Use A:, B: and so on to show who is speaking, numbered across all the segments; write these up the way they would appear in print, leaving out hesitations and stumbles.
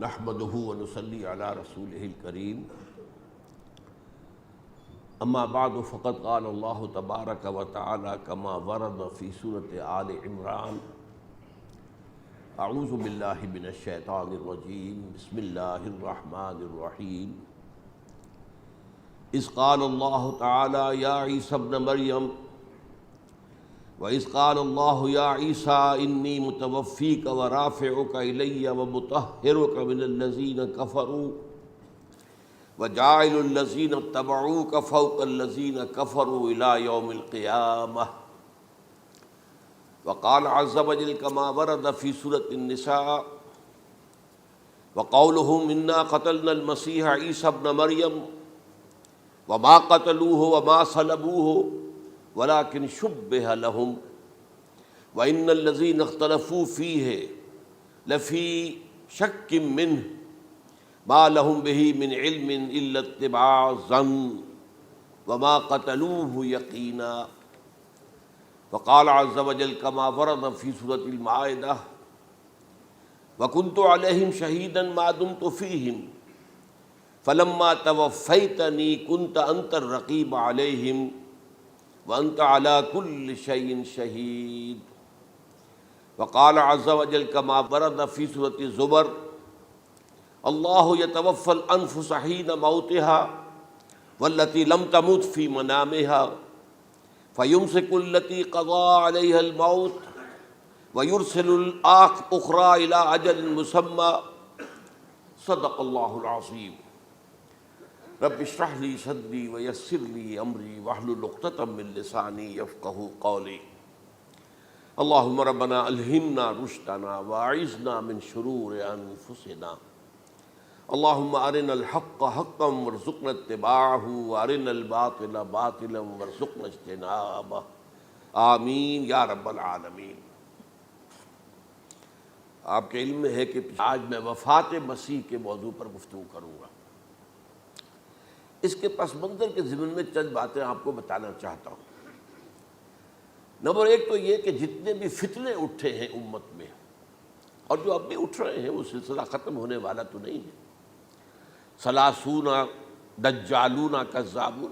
A: نحمده ونصلي على رسوله الكريم اما بعد فقد قال الله تبارك وتعالى كما ورد في سورة آل عمران اعوذ باللہ من الشیطان الرجیم بسم اللہ الرحمن الرحیم اذ قال اللہ تعالی یا عیسی ابن مریم وَإِذْ قَالَ اللَّهُ يَا عِيسَىٰ إِنِّي مُتَوَفِّيكَ وَرَافِعُكَ إِلَيَّ وَمُطَهِّرُكَ مِنَ الَّذِينَ كَفَرُوا وَجَاعِلُ الَّذِينَ اتَّبَعُوكَ فَوْقَ الَّذِينَ كَفَرُوا إِلَىٰ يَوْمِ الْقِيَامَةِ وَقَالَ عَزَّ وَجَلَّ كَمَا وَرَدَ فِي سُورَةِ النِّسَاءِ وَقَوْلُهُمْ إِنَّا قَتَلْنَا الْمَسِيحَ عِيسَى ابْنَ مَرْيَمَ وَمَا قَتَلُوهُ وَمَا صَلَبُوهُ ولكن شبه لهم وإن الذين اختلفوا فيه لفي شك منه ما لهم به من علم إلا اتباع الظن وما قتلوه يقينا وقال عز وجل كما ورد في سورة المائدة وكنت عليهم شهيدا ما دمت فيهم فلما توفيتني كنت أنت الرقيب عليهم وَأَنْتَ عَلَى كُلِّ شَيْءٍ شَهِيدٌ وقال عز وجل كما ورد في سورة الزمر الله يتوفى الأنفس حين موتها والتي لم تمت في منامها فيمسك التي قضى عليها الموت ويرسل الأخرى إلى أجل مسمى صدق الله العظيم رب اشرح لي صدري ويسر لي امري واحلل عقدة من لساني يفقهوا قولي اللهم ربنا الهمنا رشدنا واعذنا من شرور انفسنا اللهم ارنا الحق حقا وارزقنا اتباعه وارنا الباطل باطلا وارزقنا اجتنابه آمین یا رب العالمین۔ آپ کے علم میں ہے کہ آج میں وفات مسیح کے موضوع پر گفتگو کروں گا۔ اس کے پس منظر کے ضمن میں چند باتیں آپ کو بتانا چاہتا ہوں۔ نمبر ایک تو یہ کہ جتنے بھی فتنے اٹھے ہیں امت میں اور جو اب بھی اٹھ رہے ہیں وہ سلسلہ ختم ہونے والا تو نہیں ہے۔ ثلاثون دجالون کذابون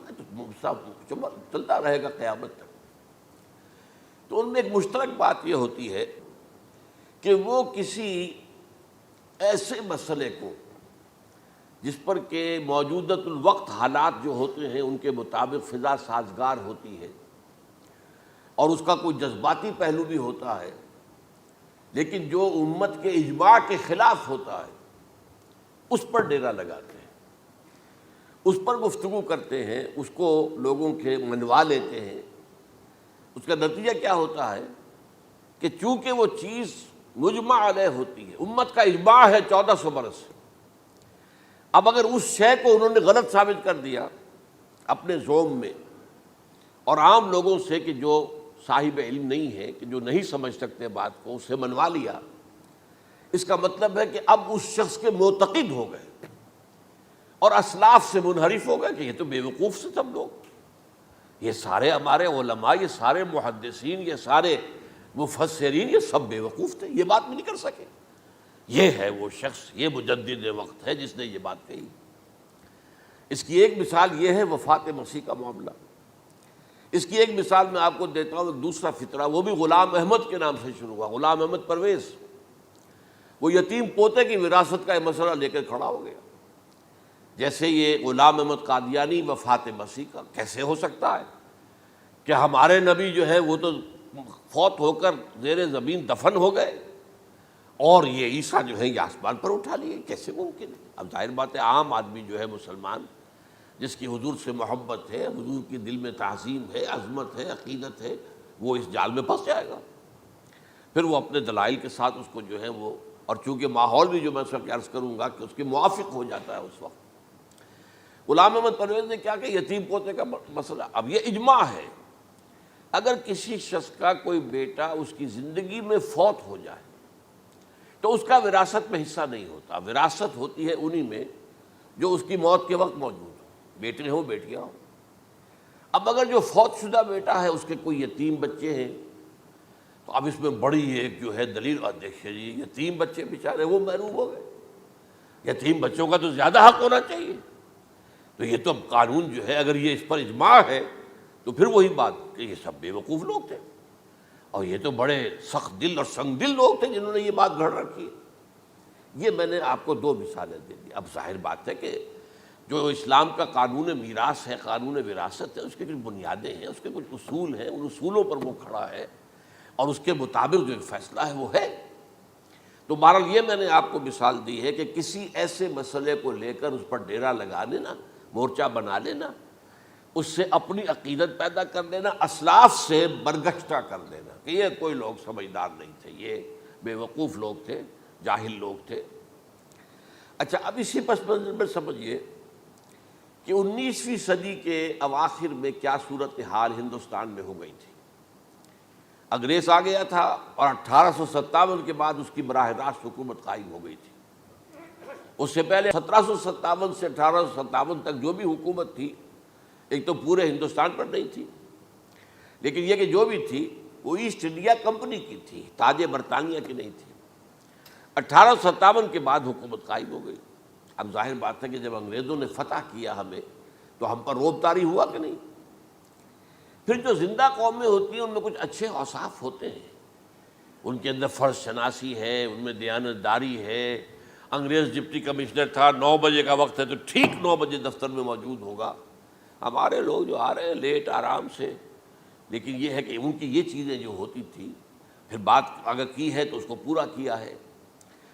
A: چلتا رہے گا قیامت تک۔ تو ان میں ایک مشترک بات یہ ہوتی ہے کہ وہ کسی ایسے مسئلے کو جس پر کہ موجودۃ الوقت حالات جو ہوتے ہیں ان کے مطابق فضا سازگار ہوتی ہے اور اس کا کوئی جذباتی پہلو بھی ہوتا ہے، لیکن جو امت کے اجماع کے خلاف ہوتا ہے اس پر ڈیرا لگاتے ہیں، اس پر گفتگو کرتے ہیں، اس کو لوگوں کے منوا لیتے ہیں۔ اس کا نتیجہ کیا ہوتا ہے کہ چونکہ وہ چیز مجمع علیہ ہوتی ہے، امت کا اجماع ہے 1400 برس سے، اب اگر اس شے کو انہوں نے غلط ثابت کر دیا اپنے زوم میں اور عام لوگوں سے کہ جو صاحب علم نہیں ہے، کہ جو نہیں سمجھ سکتے بات کو، اسے منوا لیا، اس کا مطلب ہے کہ اب اس شخص کے معتقد ہو گئے اور اسلاف سے منحرف ہو گئے کہ یہ تو بے وقوف سے سب لوگ، یہ سارے ہمارے علماء، یہ سارے محدثین، یہ سارے مفسرین، یہ سب بے وقوف تھے، یہ بات بھی نہیں کر سکے۔ یہ ہے وہ شخص، یہ مجدد وقت ہے جس نے یہ بات کہی۔ اس کی ایک مثال یہ ہے وفات مسیح کا معاملہ۔ اس کی ایک مثال میں آپ کو دیتا ہوں، ایک دوسرا فطرہ، وہ بھی غلام احمد کے نام سے شروع ہوا، غلام احمد پرویز۔ وہ یتیم پوتے کی وراثت کا یہ مسئلہ لے کر کھڑا ہو گیا۔ جیسے یہ غلام احمد قادیانی وفات مسیح کا کیسے ہو سکتا ہے کہ ہمارے نبی جو ہے وہ تو فوت ہو کر زیر زمین دفن ہو گئے اور یہ عیسیٰ جو ہے یہ آسمان پر اٹھا لیے، کیسے ممکن ہے؟ اب ظاہر بات ہے عام آدمی جو ہے مسلمان جس کی حضور سے محبت ہے، حضور کی دل میں تعظیم ہے، عظمت ہے، عقیدت ہے، وہ اس جال میں پھنس جائے گا۔ پھر وہ اپنے دلائل کے ساتھ اس کو جو ہے وہ، اور چونکہ ماحول بھی جو میں اس وقت عرض کروں گا کہ اس کے موافق ہو جاتا ہے اس وقت۔ غلام احمد پرویز نے کیا کہ یتیم پوتے کا مسئلہ، اب یہ اجماع ہے اگر کسی شخص کا کوئی بیٹا اس کی زندگی میں فوت ہو جائے تو اس کا وراثت میں حصہ نہیں ہوتا، وراثت ہوتی ہے انہی میں جو اس کی موت کے وقت موجود ہو، بیٹے ہوں بیٹیاں ہوں۔ اب اگر جو فوت شدہ بیٹا ہے اس کے کوئی یتیم بچے ہیں تو اب اس میں بڑی ایک جو ہے دلیل، دیکھیے جی یتیم بچے بیچارے وہ محروم ہو گئے، یتیم بچوں کا تو زیادہ حق ہونا چاہیے۔ تو یہ تو اب قانون جو ہے اگر یہ اس پر اجماع ہے تو پھر وہی بات کہ یہ سب بے وقوف لوگ تھے، اور یہ تو بڑے سخت دل اور سنگ دل لوگ تھے جنہوں نے یہ بات گھڑ رکھی ہے۔ یہ میں نے آپ کو دو مثالیں دے دی۔ اب ظاہر بات ہے کہ جو اسلام کا قانون میراث ہے، قانون وراثت ہے، اس کی کچھ بنیادیں ہیں، اس کے کچھ اصول ہیں، ان اصولوں پر وہ کھڑا ہے اور اس کے مطابق جو فیصلہ ہے وہ ہے۔ تو بہرحال یہ میں نے آپ کو مثال دی ہے کہ کسی ایسے مسئلے کو لے کر اس پر ڈیرا لگا لینا، مورچہ بنا لینا، اس سے اپنی عقیدت پیدا کر لینا، اسلاف سے برگشتہ کر دینا کہ یہ کوئی لوگ سمجھدار نہیں تھے، یہ بے وقوف لوگ تھے، جاہل لوگ تھے۔ اچھا، اب اسی پس منظر میں سمجھیے کہ 19ویں صدی کے اواخر میں کیا صورتحال ہندوستان میں ہو گئی تھی۔ انگریز آ گیا تھا اور 1857 کے بعد اس کی براہ راست حکومت قائم ہو گئی تھی۔ اس سے پہلے 1757 سے 1857 تک جو بھی حکومت تھی، ایک تو پورے ہندوستان پر نہیں تھی، لیکن یہ کہ جو بھی تھی وہ ایسٹ انڈیا کمپنی کی تھی، تاج برطانیہ کی نہیں تھی۔ 1857 کے بعد حکومت قائم ہو گئی۔ اب ظاہر بات ہے کہ جب انگریزوں نے فتح کیا ہمیں تو ہم پر روب طاری ہوا کہ نہیں۔ پھر جو زندہ قومیں ہوتی ہیں ان میں کچھ اچھے اوصاف ہوتے ہیں، ان کے اندر فرض شناسی ہے، ان میں دیانت داری ہے۔ انگریز ڈپٹی کمشنر تھا، 9 بجے کا وقت ہے تو ٹھیک 9 بجے دفتر میں موجود ہوگا۔ ہمارے لوگ جو آ رہے ہیں لیٹ آرام سے، لیکن یہ ہے کہ ان کی یہ چیزیں جو ہوتی تھی، پھر بات اگر کی ہے تو اس کو پورا کیا ہے،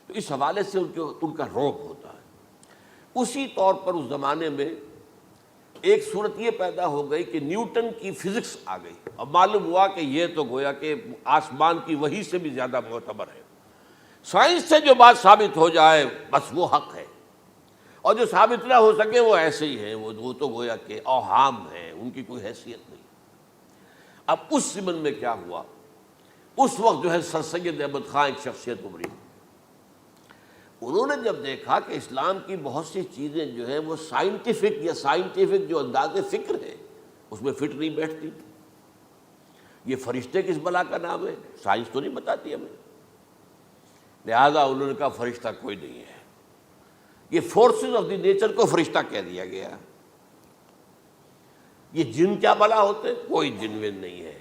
A: تو اس حوالے سے ان کا رعب ہوتا ہے۔ اسی طور پر اس زمانے میں ایک صورت یہ پیدا ہو گئی کہ نیوٹن کی فزکس آ گئی، اب معلوم ہوا کہ یہ تو گویا کہ آسمان کی وحی سے بھی زیادہ معتبر ہے۔ سائنس سے جو بات ثابت ہو جائے بس وہ حق ہے، اور جو ثابت نہ ہو سکے وہ ایسے ہی ہیں، وہ تو گویا کہ اوہام ہیں، ان کی کوئی حیثیت نہیں۔ اب اس زمن میں کیا ہوا، اس وقت جو ہے سر سید احمد خان ایک شخصیت ابھری۔ انہوں نے جب دیکھا کہ اسلام کی بہت سی چیزیں جو ہیں وہ سائنٹیفک جو انداز فکر ہے اس میں فٹ نہیں بیٹھتی۔ یہ فرشتے کس بلا کا نام ہے، سائنس تو نہیں بتاتی ہمیں، لہذا انہوں نے کہا فرشتہ کوئی نہیں ہے، یہ فورسز آف دی نیچر کو فرشتہ کہہ دیا گیا۔ یہ جن کیا بلا ہوتے، کوئی جن ون نہیں ہے،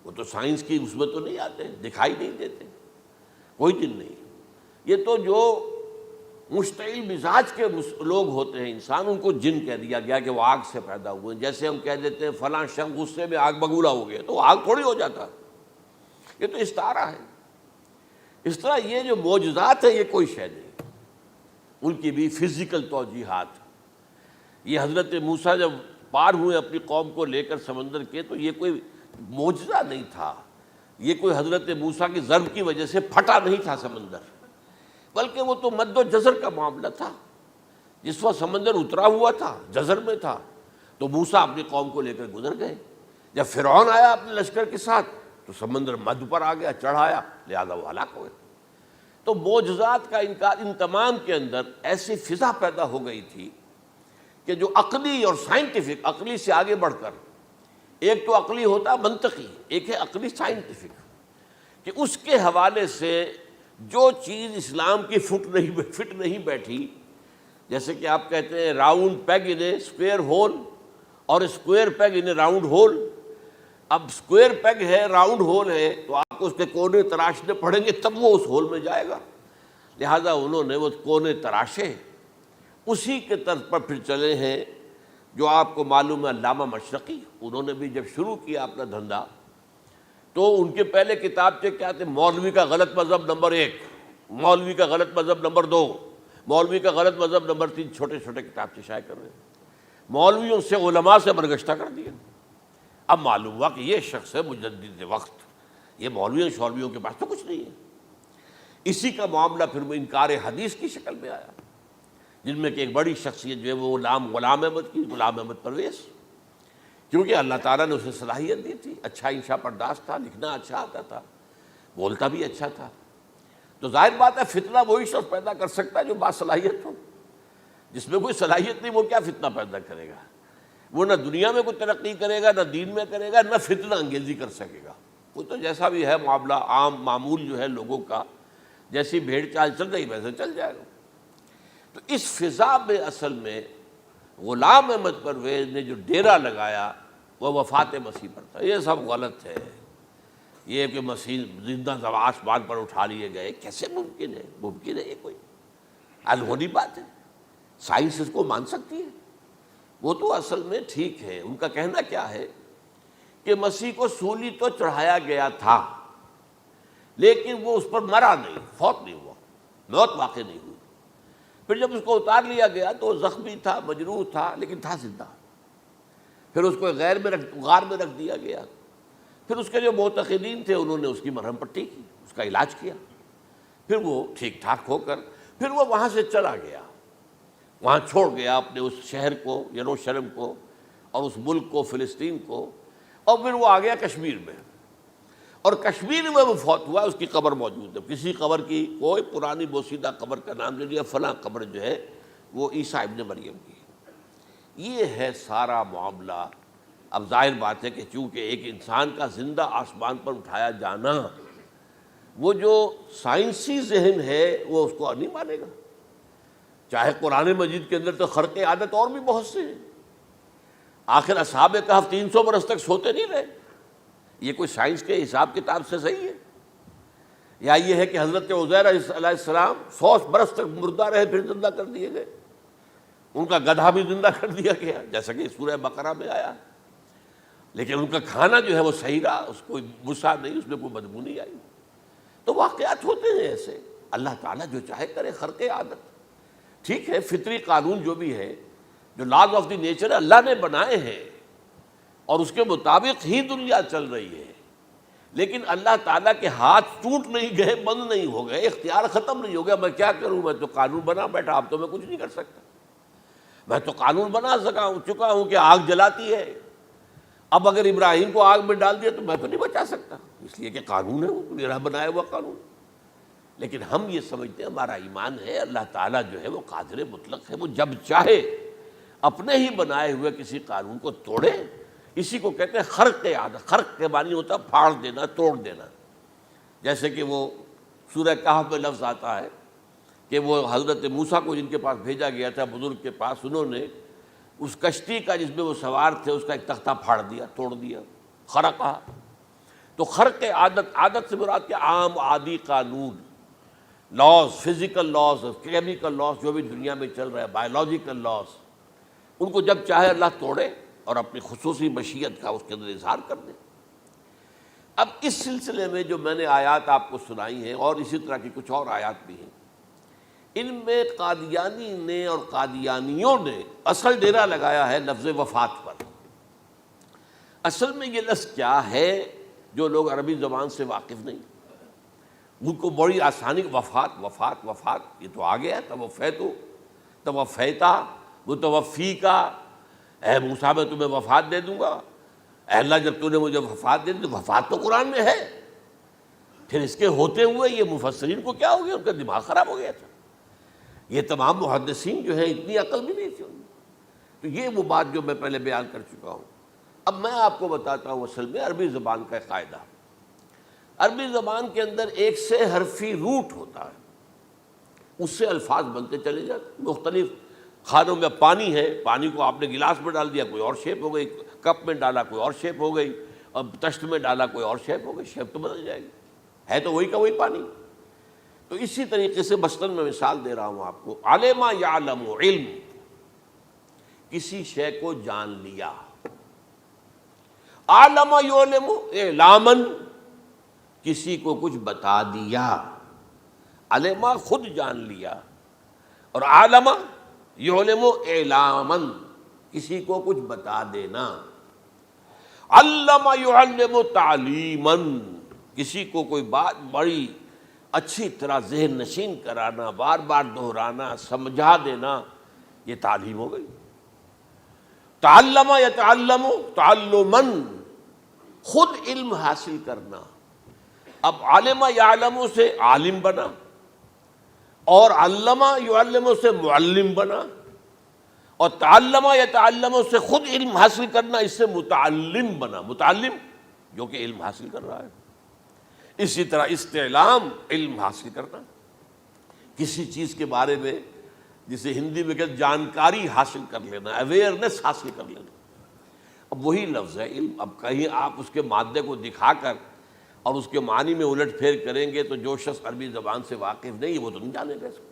A: وہ تو سائنس کی اس میں تو نہیں آتے، دکھائی نہیں دیتے، کوئی جن نہیں۔ یہ تو جو مشتعل مزاج کے لوگ ہوتے ہیں انسان، ان کو جن کہہ دیا گیا کہ وہ آگ سے پیدا ہوئے۔ جیسے ہم کہہ دیتے ہیں فلاں شخص غصے میں آگ بگولا ہو گیا، تو وہ آگ تھوڑی ہو جاتا، یہ تو استعارہ ہے۔ اس طرح یہ جو معجزات ہیں یہ کوئی شے نہیں، ان کی بھی فزیکل توجیحات۔ یہ حضرت موسیٰ جب پار ہوئے اپنی قوم کو لے کر سمندر کے، تو یہ کوئی معجزہ نہیں تھا، یہ کوئی حضرت موسیٰ کی ضرب کی وجہ سے پھٹا نہیں تھا سمندر، بلکہ وہ تو مد و جزر کا معاملہ تھا۔ جس وقت سمندر اترا ہوا تھا، جزر میں تھا، تو موسیٰ اپنی قوم کو لے کر گزر گئے۔ جب فرعون آیا اپنے لشکر کے ساتھ تو سمندر مدھ پر آ گیا، چڑھ آیا، لہذا وہ ہلاک ہوئے۔ تو معجزات کا انکار، ان تمام کے اندر ایسی فضا پیدا ہو گئی تھی کہ جو عقلی اور سائنٹیفک، عقلی سے آگے بڑھ کر، ایک تو عقلی ہوتا منطقی، ایک ہے عقلی سائنٹیفک، کہ اس کے حوالے سے جو چیز اسلام کی فٹ نہیں بیٹھی، جیسے کہ آپ کہتے ہیں round peg in a square hole اور square peg in a round hole. اب اسکوائر پیگ ہے، راؤنڈ ہول ہے، تو آپ کو اس کے کونے تراشنے پڑیں گے تب وہ اس ہول میں جائے گا، لہذا انہوں نے وہ کونے تراشے۔ اسی کے طرز پر پھر چلے ہیں جو آپ کو معلوم ہے علامہ مشرقی، انہوں نے بھی جب شروع کیا اپنا دھندا تو ان کے پہلے کتاب کیا تھے، مولوی کا غلط مذہب نمبر 1، مولوی کا غلط مذہب نمبر 2، مولوی کا غلط مذہب نمبر 3، چھوٹے چھوٹے کتاب شائع کر رہے ہیں۔ مولویوں سے علماء سے برگشتہ کر دیا۔ اب معلوم ہوا کہ یہ شخص ہے مجدد وقت، یہ مولویوں کے پاس تو کچھ نہیں ہے۔ اسی کا معاملہ پھر وہ انکار حدیث کی شکل میں آیا، جن میں کہ ایک بڑی شخصیت جو ہے وہ غلام احمد کی، غلام احمد پرویز، کیونکہ اللہ تعالیٰ نے اسے صلاحیت دی تھی، اچھا انشاء پرداز تھا، لکھنا اچھا آتا تھا، بولتا بھی اچھا تھا۔ تو ظاہر بات ہے فتنہ وہی شخص پیدا کر سکتا ہے جو باصلاحیت ہو، جس میں کوئی صلاحیت نہیں وہ کیا فتنہ پیدا کرے گا، وہ نہ دنیا میں کوئی ترقی کرے گا، نہ دین میں کرے گا، نہ فتنہ انگیزی کر سکے گا۔ وہ تو جیسا بھی ہے معاملہ عام معمول جو ہے لوگوں کا، جیسی بھیڑ چال چل رہی ویسے چل جائے گا۔ تو اس فضا میں اصل میں غلام احمد پرویز نے جو ڈیرا لگایا وہ وفات مسیح پر تھا۔ یہ سب غلط ہے۔ یہ کہ مسیح زندہ آسمان پر اٹھا لیے گئے، کیسے ممکن ہے؟ ممکن ہے یہ کوئی الہونی بات ہے؟ سائنس اس کو مان سکتی ہے؟ وہ تو اصل میں ٹھیک ہے، ان کا کہنا کیا ہے کہ مسیح کو سولی تو چڑھایا گیا تھا لیکن وہ اس پر مرا نہیں، فوت نہیں ہوا، موت واقع نہیں ہوئی۔ پھر جب اس کو اتار لیا گیا تو وہ زخمی تھا، مجروح تھا، لیکن تھا زندہ۔ پھر اس کو غار میں رکھ دیا گیا۔ پھر اس کے جو معتقدین تھے انہوں نے اس کی مرہم پٹی کی، اس کا علاج کیا، پھر وہ ٹھیک ٹھاک ہو کر پھر وہ وہاں سے چلا گیا، وہاں چھوڑ گیا اپنے اس شہر کو، یروشلم کو، اور اس ملک کو، فلسطین کو، اور پھر وہ آ گیا کشمیر میں، اور کشمیر میں وہ فوت ہوا۔ اس کی قبر موجود ہے، کسی قبر کی کوئی پرانی بوسیدہ قبر کا نام لے لیا، فلاں قبر جو ہے وہ عیسیٰ ابن مریم کی ہے۔ یہ ہے سارا معاملہ۔ اب ظاہر بات ہے کہ چونکہ ایک انسان کا زندہ آسمان پر اٹھایا جانا، وہ جو سائنسی ذہن ہے وہ اس کو نہیں مانے گا۔ چاہے قرآن مجید کے اندر تو خرق عادت اور بھی بہت سے ہیں۔ آخر اصحاب کہف 300 برس تک سوتے نہیں رہے، یہ کوئی سائنس کے حساب کتاب سے صحیح ہے؟ یا یہ ہے کہ حضرت عزیر علیہ السلام 100 برس تک مردہ رہے پھر زندہ کر دیے گئے، ان کا گدھا بھی زندہ کر دیا گیا جیسا کہ سورہ بقرہ میں آیا، لیکن ان کا کھانا جو ہے وہ صحیح رہا، اس کو مسا نہیں، اس میں کوئی بدبو نہیں آئی۔ تو واقعات ہوتے ہیں ایسے، اللہ تعالیٰ جو چاہے کرے، خرق عادت ٹھیک ہے۔ فطری قانون جو بھی ہے، جو لاز آف دی نیچر اللہ نے بنائے ہیں اور اس کے مطابق ہی دنیا چل رہی ہے، لیکن اللہ تعالیٰ کے ہاتھ ٹوٹ نہیں گئے، بند نہیں ہو گئے، اختیار ختم نہیں ہو گیا۔ میں کیا کروں؟ میں تو قانون بنا بیٹھا، اب تو میں کچھ نہیں کر سکتا۔ میں تو قانون بنا چکا ہوں کہ آگ جلاتی ہے، اب اگر ابراہیم کو آگ میں ڈال دیا تو میں تو نہیں بچا سکتا، اس لیے کہ قانون ہے، وہ میرا بنایا ہوا قانون۔ لیکن ہم یہ سمجھتے ہیں، ہمارا ایمان ہے اللہ تعالیٰ جو ہے وہ قادر مطلق ہے، وہ جب چاہے اپنے ہی بنائے ہوئے کسی قانون کو توڑے۔ اسی کو کہتے ہیں خرق عادت۔ خرق کے معنی ہوتا ہے پھاڑ دینا، توڑ دینا۔ جیسے کہ وہ سورہ کہف میں لفظ آتا ہے کہ وہ حضرت موسیٰ کو جن کے پاس بھیجا گیا تھا، بزرگ کے پاس، انہوں نے اس کشتی کا جس میں وہ سوار تھے اس کا ایک تختہ پھاڑ دیا، توڑ دیا، خرقہ۔ تو خرق عادت سے مراد کیا؟ عام عادی قانون، laws, physical laws, chemical laws, جو بھی دنیا میں چل رہا ہے، بایولوجیکل لاز، ان کو جب چاہے اللہ توڑے اور اپنی خصوصی مشیت کا اس کے اندر اظہار کر دے۔ اب اس سلسلے میں جو میں نے آیات آپ کو سنائی ہیں، اور اسی طرح کی کچھ اور آیات بھی ہیں، ان میں قادیانی نے اور قادیانیوں نے اصل ڈیرا لگایا ہے لفظ وفات پر۔ اصل میں یہ لفظ کیا ہے؟ جو لوگ عربی زبان سے واقف نہیں، ان کو بڑی آسانی، وفات وفات وفات، یہ تو آ گیا، توفیتو، توفیتا، متوفی کا، اے موسیٰ میں تمہیں وفات دے دوں گا، اے اللہ جب تو نے مجھے وفات دے دی، تو وفات تو قرآن میں ہے۔ پھر اس کے ہوتے ہوئے یہ مفسرین کو کیا ہو گیا؟ ان کا دماغ خراب ہو گیا تھا۔ یہ تمام محدثین جو ہیں اتنی عقل بھی نہیں تھی ان میں۔ تو یہ وہ بات جو میں پہلے بیان کر چکا ہوں۔ اب میں آپ کو بتاتا ہوں اصل میں عربی زبان کا قاعدہ۔ عربی زبان کے اندر ایک سے حرفی روٹ ہوتا ہے، اس سے الفاظ بنتے چلے جاتے ہیں۔ مختلف کھانوں میں پانی ہے، پانی کو آپ نے گلاس میں ڈال دیا، کوئی اور شیپ ہو گئی، کپ میں ڈالا کوئی اور شیپ ہو گئی، اور تشت میں ڈالا کوئی اور شیپ ہو گئی، شیپ تو بدل جائے گی، ہے تو وہی کا وہی پانی۔ تو اسی طریقے سے مثلاً میں مثال دے رہا ہوں آپ کو، علم یعلم، علم، کسی شے کو جان لیا، عالم یعلم، اعلاماً، کسی کو کچھ بتا دیا، علمہ خود جان لیا، اور عالم یعلم اعلاماً، کسی کو کچھ بتا دینا، علم یعلم تعلیماً، کسی کو کوئی بات بڑی اچھی طرح ذہن نشین کرانا، بار بار دہرانا، سمجھا دینا، یہ تعلیم ہو گئی۔ تعلم یتعلم تعلماً، خود علم حاصل کرنا۔ اب علم یعلم سے عالم بنا، اور علم یعلم سے معلم بنا، اور تعلم یتعلم سے خود علم حاصل کرنا، اس سے متعلم بنا، متعلم جو کہ علم حاصل کر رہا ہے۔ اسی طرح استعلام، علم حاصل کرنا، کسی چیز کے بارے میں جسے ہندی میں کہتے جانکاری حاصل کر لینا، اویئرنیس حاصل کر لینا۔ اب وہی لفظ ہے علم، اب کہیں آپ اس کے مادے کو دکھا کر اور اس کے معنی میں الٹ پھیر کریں گے تو جو شخص عربی زبان سے واقف نہیں وہ تو نہیں جانے گا اس کو۔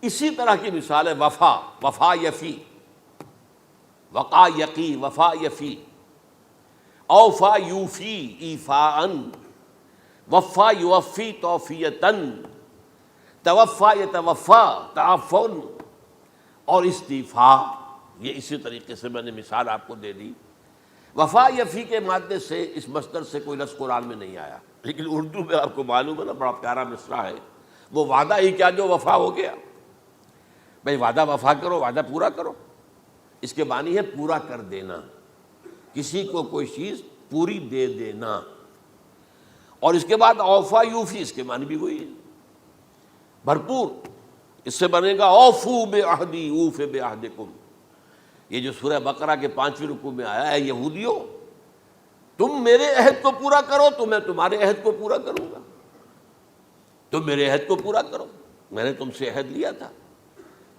A: اسی طرح کی مثال ہے وفا، وفا یفی، وقا یقی، وفا یفی، اوفا یوفی ایفاءً، وفا یوفی توفیتاً، توفا یتوفا تعفن، اور استیفاء۔ یہ اسی طریقے سے میں نے مثال آپ کو دے دی۔ وفا یفی کے مادے سے اس مصدر سے کوئی لفظ قرآن میں نہیں آیا، لیکن اردو میں آپ کو معلوم ہے نا بڑا پیارا مصرع ہے، وہ وعدہ ہی کیا جو وفا ہو گیا۔ بھئی وعدہ وفا کرو، وعدہ پورا کرو، اس کے معنی ہے پورا کر دینا، کسی کو کوئی چیز پوری دے دینا۔ اور اس کے بعد اوفا یوفی، اس کے معنی بھی وہی ہے، بھرپور۔ اس سے بنے گا اوفو بعہدی اوف بعہدکم، یہ جو سورہ بقرہ کے 5ویں رکوع میں آیا ہے، یہودیوں تم میرے عہد کو پورا کرو تو میں تمہارے عہد کو پورا کروں گا، تم میرے عہد کو پورا کرو۔ میں نے تم سے عہد لیا تھا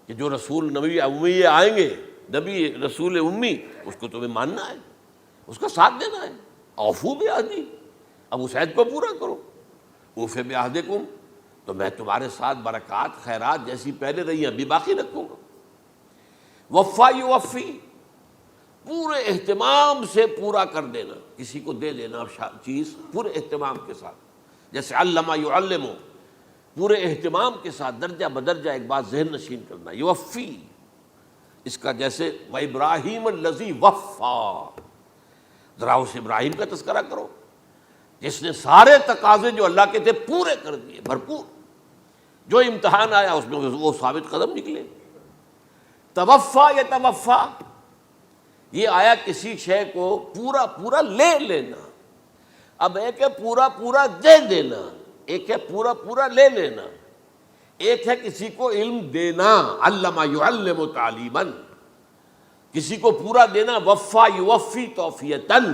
A: کہ جو رسول نبی امی آئیں گے، نبی رسول امی، اس کو تمہیں ماننا ہے، اس کا ساتھ دینا ہے۔ اوفو بعہدی، اب اس عہد کو پورا کرو۔ اوف بعہدکم، تو میں تمہارے ساتھ برکات خیرات جیسی پہلے رہی ابھی باقی رکھوں گا۔ وفا یوفی، پورے اہتمام سے پورا کر دینا، کسی کو دے دینا چیز پورے اہتمام کے ساتھ، جیسے علم یعلم، پورے اہتمام کے ساتھ درجہ بدرجہ ایک بات ذہن نشین کرنا۔ یوفی، اس کا جیسے وَإِبْرَاهِيمَ الَّذِي وَفَّى، ذرا اس ابراہیم کا تذکرہ کرو جس نے سارے تقاضے جو اللہ کے تھے پورے کر دیے، بھرپور۔ جو امتحان آیا اس میں وہ ثابت قدم نکلے۔ توفا یا توفا، یہ آیا کسی شے کو پورا پورا لے لینا۔ اب ایک ہے پورا پورا دے دینا، ایک ہے پورا پورا لے لینا، ایک ہے کسی کو علم دینا، علم یعلم تعلیما، کسی کو پورا دینا، وفا یوفی توفیتاً،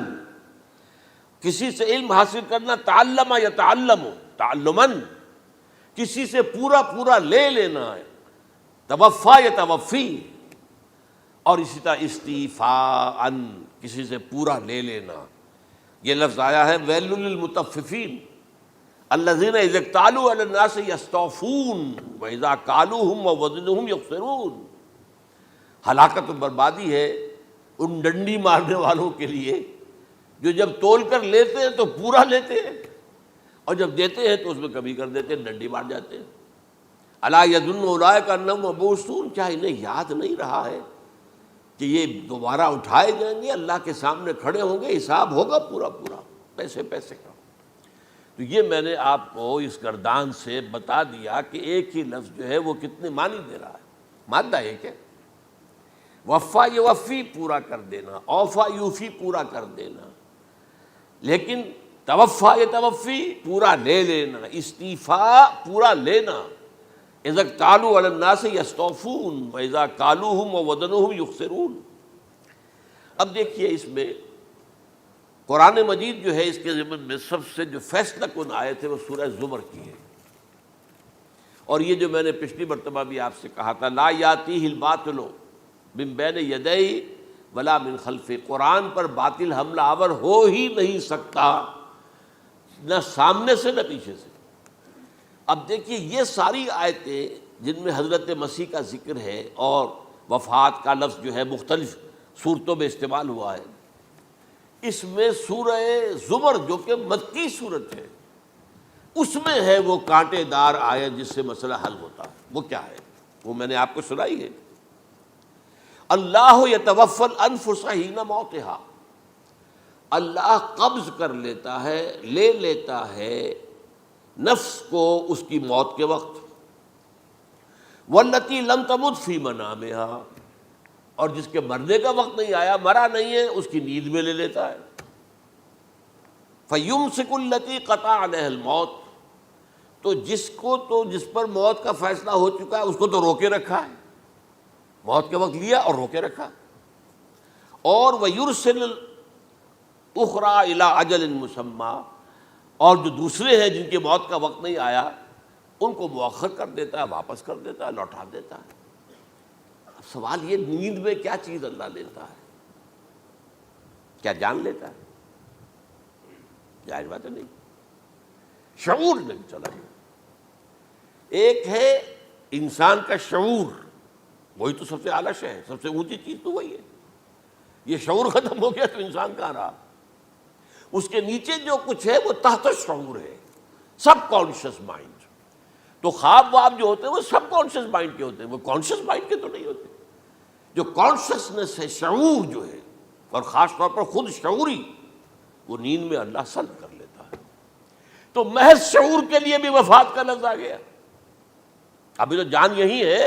A: کسی سے علم حاصل کرنا، تعلم یتعلم تعلما، کسی سے پورا پورا لے لینا ہے، توفا یتوفی، اور اسی طرح استیفاء، کسی سے پورا لے لینا۔ یہ لفظ آیا ہے ویل للمطففین الذین اذا اکتالوا علی الناس یستوفون واذا کالوہم ووزنوہم یخسرون۔ ہلاکت و بربادی ہے ان ڈنڈی مارنے والوں کے لیے جو جب تول کر لیتے ہیں تو پورا لیتے ہیں، اور جب دیتے ہیں تو اس میں کمی کر دیتے ہیں، ڈنڈی مار جاتے ہیں۔ الا یظن اولئک انہم مبعوثون، کیا انہیں یاد نہیں رہا ہے کہ یہ دوبارہ اٹھائے جائیں گے، اللہ کے سامنے کھڑے ہوں گے، حساب ہوگا پورا پورا، پیسے پیسے کا۔ تو یہ میں نے آپ کو اس گردان سے بتا دیا کہ ایک ہی لفظ جو ہے وہ کتنے معنی دے رہا ہے۔ مادہ ایک ہے، وفا یوفی پورا کر دینا، اوفا یوفی پورا کر دینا، لیکن توفا یتوفی پورا لے لینا، استیفاء پورا لینا، اذا اکتالوا علی الناس یستوفون واذا کالوہم ووزنوہم یخسرون۔ اب دیکھیے اس میں قرآن مجید جو ہے اس کے ضمن میں سب سے جو فیصلہ کن آیت ہے وہ سورہ زمر کی ہے، اور یہ جو میں نے پچھلی مرتبہ بھی آپ سے کہا تھا، لا یاتیہ الباطل من بین یدیہ ولا من خلفہ، قرآن پر باطل حملہ آور ہو ہی نہیں سکتا، نہ سامنے سے نہ پیچھے سے۔ اب دیکھیے یہ ساری آیتیں جن میں حضرت مسیح کا ذکر ہے اور وفات کا لفظ جو ہے مختلف صورتوں میں استعمال ہوا ہے، اس میں سورہ زمر جو کہ مکی صورت ہے اس میں ہے وہ کانٹے دار آیت جس سے مسئلہ حل ہوتا ہے۔ وہ کیا ہے؟ وہ میں نے آپ کو سنائی ہے، اللہ یتوفی الانفس حین موتہا، اللہ قبض کر لیتا ہے، لے لیتا ہے نفس کو اس کی موت کے وقت، واللتی لم تمت فی منامہا، اور جس کے مرنے کا وقت نہیں آیا، مرا نہیں ہے، اس کی نیند میں لے لیتا ہے۔ فیمسک التی قطع علیہ الموت، تو جس پر موت کا فیصلہ ہو چکا ہے اس کو تو روکے رکھا ہے، موت کے وقت لیا اور روکے رکھا۔ اور ویرسل الاخری الی اجل مسمی، اور جو دوسرے ہیں جن کی موت کا وقت نہیں آیا ان کو مؤخر کر دیتا ہے، واپس کر دیتا ہے، لوٹا دیتا ہے۔ اب سوال یہ، نیند میں کیا چیز اللہ لیتا ہے؟ کیا جان لیتا ہے؟ جائز بات ہے نہیں، شعور نہیں چلا گیا۔ ایک ہے انسان کا شعور، وہی تو سب سے اعلیٰ شے ہے، سب سے اونچی چیز تو وہی ہے۔ یہ شعور ختم ہو گیا تو انسان کہاں رہا؟ اس کے نیچے جو کچھ ہے وہ تحت شعور ہے، سب کانشیس مائنڈ۔ تو خواب واب جو ہوتے ہیں وہ سب کانشیس مائنڈ کے ہوتے ہیں، وہ کانشیس مائنڈ کے تو نہیں ہوتے۔ جو کانشیسنس ہے، شعور جو ہے، اور خاص طور پر خود شعوری، وہ نیند میں اللہ سلب کر لیتا ہے۔ تو محض شعور کے لیے بھی وفات کا لفظ آ گیا۔ ابھی تو جان یہی ہے،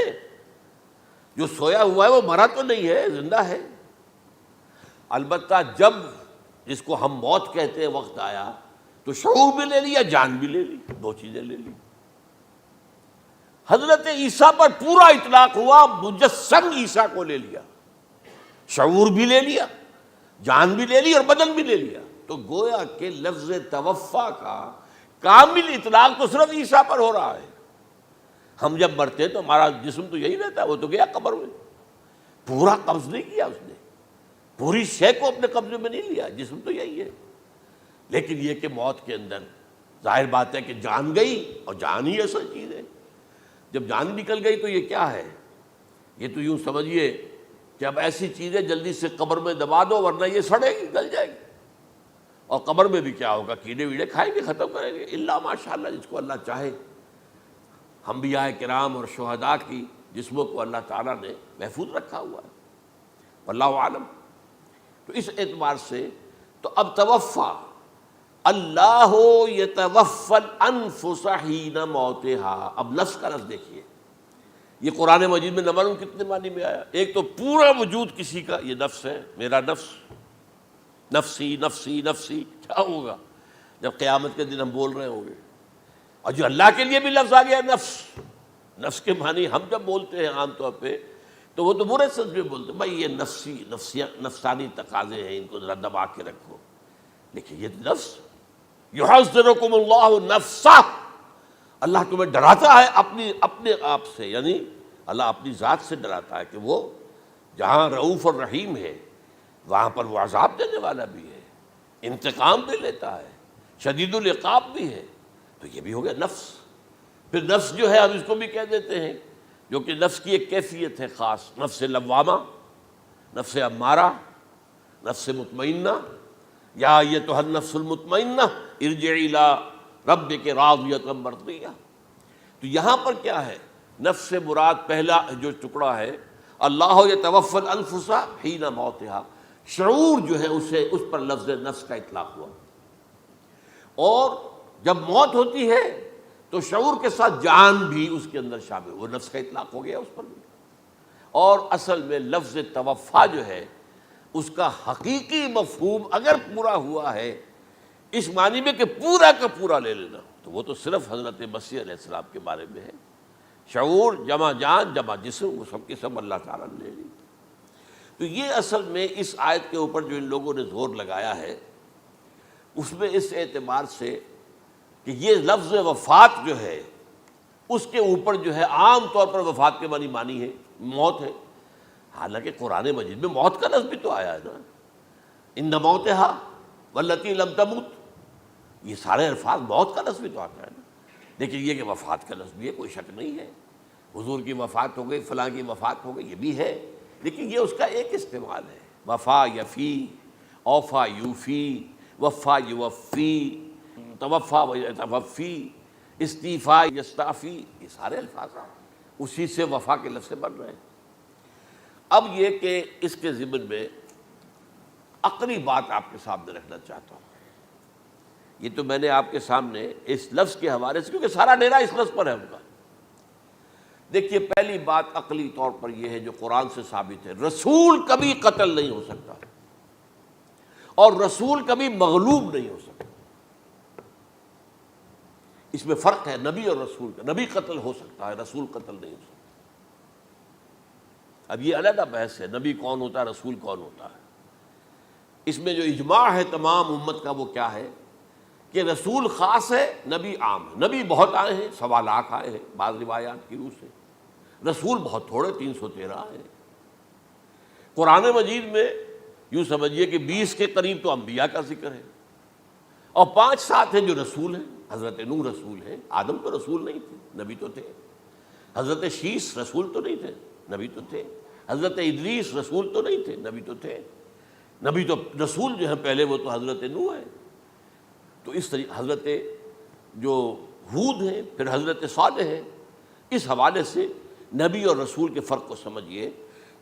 A: جو سویا ہوا ہے وہ مرا تو نہیں ہے، زندہ ہے۔ البتہ جب جس کو ہم موت کہتے ہیں وقت آیا تو شعور بھی لے لیا، جان بھی لے لی، دو چیزیں لے لی۔ حضرت عیسیٰ پر پورا اطلاق ہوا، مجسم عیسیٰ کو لے لیا، شعور بھی لے لیا، جان بھی لے لی اور بدن بھی لے لیا۔ تو گویا کہ لفظ توفا کا کامل اطلاق تو صرف عیسیٰ پر ہو رہا ہے۔ ہم جب مرتے ہیں تو ہمارا جسم تو یہی رہتا ہے، وہ تو گیا قبر میں، پورا قبض نہیں کیا اس نے، پوری شے کو اپنے قبضے میں نہیں لیا، جسم تو یہی ہے۔ لیکن یہ کہ موت کے اندر ظاہر بات ہے کہ جان گئی، اور جان ہی اصل چیز ہے۔ جب جان نکل گئی تو یہ کیا ہے؟ یہ تو یوں سمجھیے کہ اب ایسی چیزیں جلدی سے قبر میں دبا دو، ورنہ یہ سڑے گی، گل جائے گی۔ اور قبر میں بھی کیا ہوگا؟ کیڑے ویڑے کھائیں گے، ختم کریں گے، الا ماشاءاللہ جس کو اللہ چاہے۔ انبیاء کرام اور شہداء کی جسموں کو اللہ تعالیٰ نے محفوظ رکھا ہوا ہے، واللہ عالم۔ تو اس اعتبار سے تو اب توفا، اللہ یتوفی الانفس حین موتها۔ اب نفس کا لفظ دیکھیے، یہ قرآن مجید میں نمبر کتنے معنی میں آیا؟ ایک تو پورا وجود کسی کا، یہ نفس ہے، میرا نفس، نفسی نفسی نفسی۔ کیا ہوگا جب قیامت کے دن ہم بول رہے ہوں گے؟ اور جو اللہ کے لیے بھی لفظ آ گیا نفس، نفس کے معنی ہم جب بولتے ہیں عام طور پہ تو وہ تو برے سچ میں بولتے ہیں، بھائی یہ نفسانی تقاضے ہیں، ان کو ذرا دبا کے رکھو۔ لیکن یہ نفس، یحذرکم اللہ نفسہ، اللہ تمہیں ڈراتا ہے اپنے آپ سے، یعنی اللہ اپنی ذات سے ڈراتا ہے کہ وہ جہاں رؤوف اور رحیم ہے وہاں پر وہ عذاب دینے والا بھی ہے، انتقام بھی لیتا ہے، شدید العقاب بھی ہے۔ تو یہ بھی ہو گیا نفس۔ پھر نفس جو ہے ہم اس کو بھی کہہ دیتے ہیں، جو کہ نفس کی ایک کیفیت ہے خاص، نفس لوامہ، نفس امارہ، نفس مطمئنہ، یا ایتھا النفس المطمئنہ ارجعی الی ربک راضیۃ مرضیہ۔ تو یہاں پر کیا ہے؟ نفس سے مراد پہلا جو ٹکڑا ہے، اللہ یتوفی الانفس حین موتہا، شعور جو ہے اس پر لفظ نفس کا اطلاق ہوا۔ اور جب موت ہوتی ہے تو شعور کے ساتھ جان بھی اس کے اندر شامل، وہ نفس کا اطلاق ہو گیا اس پر بھی۔ اور اصل میں لفظ توفا جو ہے اس کا حقیقی مفہوم اگر پورا ہوا ہے اس معنی میں کہ پورا کا پورا لے لینا، تو وہ تو صرف حضرت مسیح علیہ السلام کے بارے میں ہے۔ شعور جمع جان جمع جسم، وہ سب کے سب اللہ تعالیٰ نے لے لی۔ تو یہ اصل میں اس آیت کے اوپر جو ان لوگوں نے زور لگایا ہے، اس میں اس اعتبار سے کہ یہ لفظ وفات جو ہے اس کے اوپر جو ہے عام طور پر وفات کے معنی ہے موت ہے، حالانکہ قرآن مجید میں موت کا لفظ بھی تو آیا ہے نا، ان موتہا واللتی لم تمت، یہ سارے الفاظ موت کا لفظ بھی تو آتا ہے نا۔ لیکن یہ کہ وفات کا لفظ بھی ہے، کوئی شک نہیں ہے، حضور کی وفات ہو گئی، فلاں کی وفات ہو گئی، یہ بھی ہے، لیکن یہ اس کا ایک استعمال ہے۔ وفا یفی، اوفا یوفی، وفا یوفی، توفا و یتوفی، استیفا یستعفی، یہ سارے الفاظ اسی سے وفا کے لفظ سے بن رہے ہیں۔ اب یہ کہ اس کے ضمن میں عقلی بات آپ کے سامنے رکھنا چاہتا ہوں۔ یہ تو میں نے آپ کے سامنے اس لفظ کے حوالے سے، کیونکہ سارا ڈیرا اس لفظ پر ہے ان کا۔ دیکھیے پہلی بات عقلی طور پر یہ ہے جو قرآن سے ثابت ہے، رسول کبھی قتل نہیں ہو سکتا اور رسول کبھی مغلوب نہیں ہو سکتا۔ اس میں فرق ہے نبی اور رسول کا، نبی قتل ہو سکتا ہے، رسول قتل نہیں ہو سکتا۔ اب یہ علیحدہ بحث ہے، نبی کون ہوتا ہے، رسول کون ہوتا ہے۔ اس میں جو اجماع ہے تمام امت کا وہ کیا ہے کہ رسول خاص ہے، نبی عام ہے۔ نبی بہت آئے ہیں، 1.25 لاکھ آئے ہیں بعض روایات کی روح سے، رسول بہت تھوڑے 313 آئے ہیں۔ قرآن مجید میں یوں سمجھیے کہ 20 کے قریب تو انبیاء کا ذکر ہے، اور 5-7 ہیں جو رسول ہیں۔ حضرت نوح رسول ہیں، آدم تو رسول نہیں تھے، نبی تو تھے۔ حضرت شیس رسول تو نہیں تھے، نبی تو تھے۔ حضرت ادریس رسول تو نہیں تھے، نبی تو تھے۔ نبی تو رسول جو ہے پہلے وہ تو حضرت نوح ہے۔ تو اس طریقے حضرت جو ہود ہیں، پھر حضرت صالح ہیں۔ اس حوالے سے نبی اور رسول کے فرق کو سمجھیے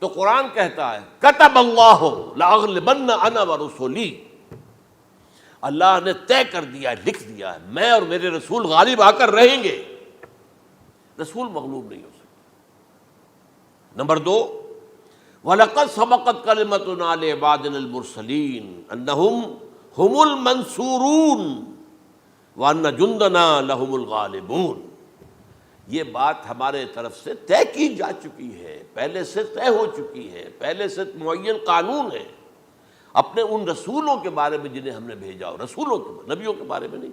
A: تو قرآن کہتا ہے کتب اللہ لاغلبن انا ورسلی، اللہ نے طے کر دیا ہے، لکھ دیا ہے، میں اور میرے رسول غالب آ کر رہیں گے۔ رسول مغلوب نہیں ہو سکتا۔ نمبر 2، وَلَقَدْ سَبَقَتْ كَلِمَتُنَا لِعِبَادِنَا الْمُرْسَلِينَ أَنَّهُمْ هُمُ الْمَنْصُورُونَ وَأَنَّ جُنْدَنَا لَهُمُ الْغَالِبُونَ۔ یہ بات ہمارے طرف سے طے کی جا چکی ہے، پہلے سے طے ہو چکی ہے، پہلے سے معین قانون ہے اپنے ان رسولوں کے بارے میں جنہیں ہم نے بھیجا ہو، رسولوں کے، نبیوں کے بارے میں نہیں،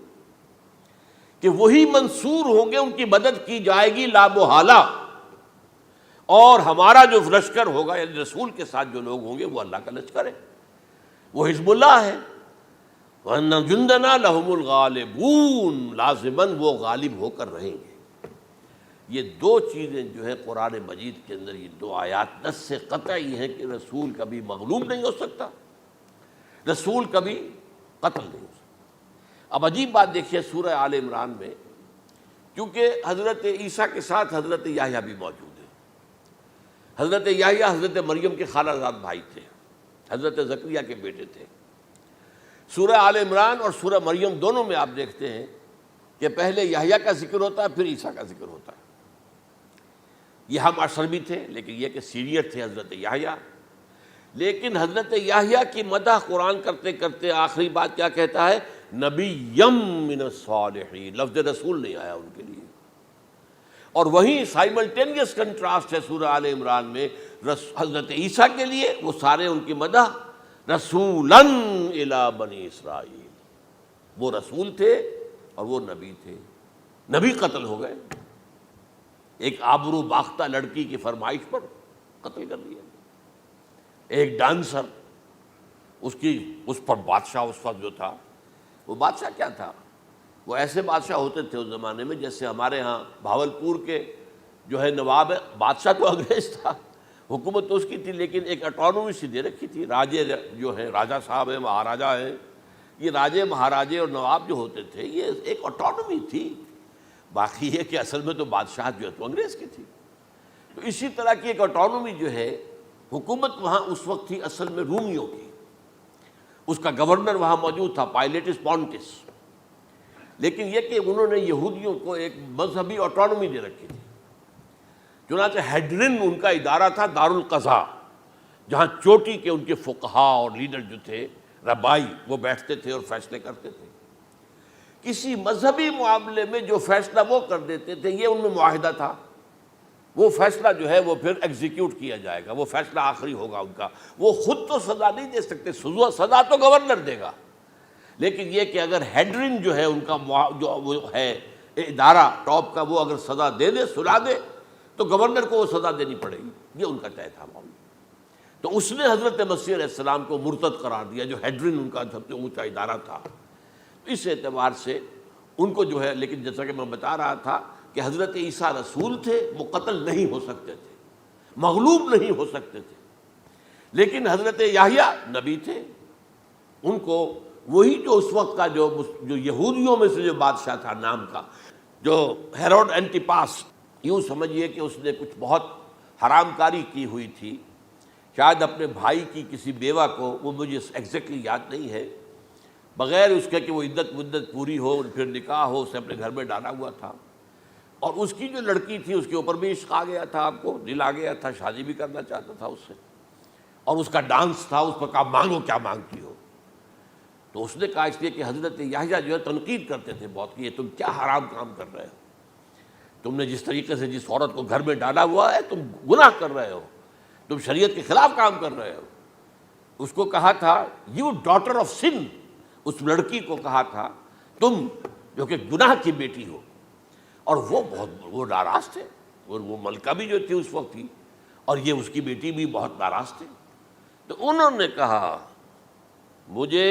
A: کہ وہی منصور ہوں گے، ان کی مدد کی جائے گی لا محالہ، اور ہمارا جو لشکر ہوگا یعنی رسول کے ساتھ جو لوگ ہوں گے وہ اللہ کا لشکر ہے، وہ حزب اللہ ہے۔ وَأَنَّ جُنْدَنَا لَهُمُ الْغَالِبُونَ، لازماً وہ غالب ہو کر رہیں گے۔ یہ 2 چیزیں جو ہے قرآن مجید کے اندر، یہ 2 آیات نص سے قطعی ہیں کہ رسول کبھی مغلوب نہیں ہو سکتا، رسول کبھی قتل نہیں ہو سکتا۔ اب عجیب بات دیکھیے سورہ آل عمران میں، کیونکہ حضرت عیسیٰ کے ساتھ حضرت یحییٰ بھی موجود ہیں۔ حضرت یحییٰ حضرت مریم کے خالہ زاد بھائی تھے، حضرت زکریا کے بیٹے تھے۔ سورہ آل عمران اور سورہ مریم دونوں میں آپ دیکھتے ہیں کہ پہلے یحییٰ کا ذکر ہوتا ہے، پھر عیسیٰ کا ذکر ہوتا ہے۔ یہ ہم عصر بھی تھے، لیکن یہ کہ سینئر تھے حضرت یحییٰ، لیکن حضرت یحییٰ کی مدح قرآن کرتے کرتے آخری بات کیا کہتا ہے؟ نبیم من الصالحین، لفظ رسول نہیں آیا ان کے لیے۔ اور وہیں سائملٹینیس کنٹراسٹ ہے سورہ آل عمران میں حضرت عیسیٰ کے لیے، وہ سارے ان کی مدح رسولاً الی بنی اسرائیل، وہ رسول تھے اور وہ نبی تھے۔ نبی قتل ہو گئے، ایک آبرو باختہ لڑکی کی فرمائش پر قتل کر دیا۔ ایک ڈانسر، اس پر بادشاہ اس وقت جو تھا، وہ بادشاہ کیا تھا؟ وہ ایسے بادشاہ ہوتے تھے اس زمانے میں جیسے ہمارے ہاں بھاولپور کے جو ہے نواب ہے، بادشاہ تو انگریز تھا، حکومت تو اس کی تھی، لیکن ایک اٹانومی سی دے رکھی تھی۔ راجے جو ہیں، راجا صاحب ہیں، مہاراجا ہیں، یہ راجے مہاراجے اور نواب جو ہوتے تھے یہ ایک اٹانومی تھی، باقی یہ کہ اصل میں تو بادشاہ جو ہے تو انگریز کی تھی۔ تو اسی طرح کی ایک اٹانومی جو ہے حکومت وہاں اس وقت تھی اصل میں رومیوں کی، اس کا گورنر وہاں موجود تھا پائلیٹس پونٹس، لیکن یہ کہ انہوں نے یہودیوں کو ایک مذہبی اٹانومی دے رکھی تھی۔ چنانچہ ہیڈرن ان کا ادارہ تھا، دارالقضاء، جہاں چوٹی کے ان کے فقہاء اور لیڈر جو تھے، ربائی، وہ بیٹھتے تھے اور فیصلے کرتے تھے۔ کسی مذہبی معاملے میں جو فیصلہ وہ کر دیتے تھے یہ ان میں معاہدہ تھا، وہ فیصلہ جو ہے وہ پھر ایگزیکیوٹ کیا جائے گا، وہ فیصلہ آخری ہوگا ان کا۔ وہ خود تو سزا نہیں دے سکتے، سزا تو گورنر دے گا، لیکن یہ کہ اگر ہیڈرن جو ہے ان کا جو وہ ہے ادارہ ٹاپ کا، وہ اگر سزا دے دے، سلا دے، تو گورنر کو وہ سزا دینی پڑے گی، یہ ان کا طے تھا معاملہ۔ تو اس نے حضرت مسیح علیہ السلام کو مرتد قرار دیا، جو ہیڈرن ان کا سب سے اونچا ادارہ تھا۔ اس اعتبار سے ان کو جو ہے، لیکن جیسا کہ میں بتا رہا تھا کہ حضرت عیسیٰ رسول تھے، وہ قتل نہیں ہو سکتے تھے، مغلوب نہیں ہو سکتے تھے، لیکن حضرت یحییٰ نبی تھے، ان کو وہی جو اس وقت کا جو یہودیوں میں سے جو بادشاہ تھا نام کا، جو ہیروڈ اینٹیپاس، یوں سمجھیے کہ اس نے کچھ بہت حرام کاری کی ہوئی تھی، شاید اپنے بھائی کی کسی بیوہ کو، وہ مجھے ایگزیکٹلی یاد نہیں ہے، بغیر اس کے کہ وہ عدت مدت پوری ہو پھر نکاح ہو، اسے اپنے گھر میں ڈالا ہوا تھا، اور اس کی جو لڑکی تھی اس کے اوپر بھی عشق آ گیا تھا، آپ کو دل آ گیا تھا، شادی بھی کرنا چاہتا تھا اس سے، اور اس کا ڈانس تھا، اس پر کہا مانگو کیا مانگتی ہو۔ تو اس نے کہا، اس لیے کہ حضرت یحییٰ جو ہے تنقید کرتے تھے بہت کہ یہ تم کیا حرام کام کر رہے ہو، تم نے جس طریقے سے جس عورت کو گھر میں ڈالا ہوا ہے تم گناہ کر رہے ہو، تم شریعت کے خلاف کام کر رہے ہو۔ اس کو کہا تھا یو ڈاٹر آف سن، اس لڑکی کو کہا تھا تم جو کہ گناہ کی بیٹی ہو. اور وہ ناراض تھے, اور وہ ملکہ بھی جو تھی اس وقت تھی, اور یہ اس کی بیٹی بھی بہت ناراض تھے. تو انہوں نے کہا, مجھے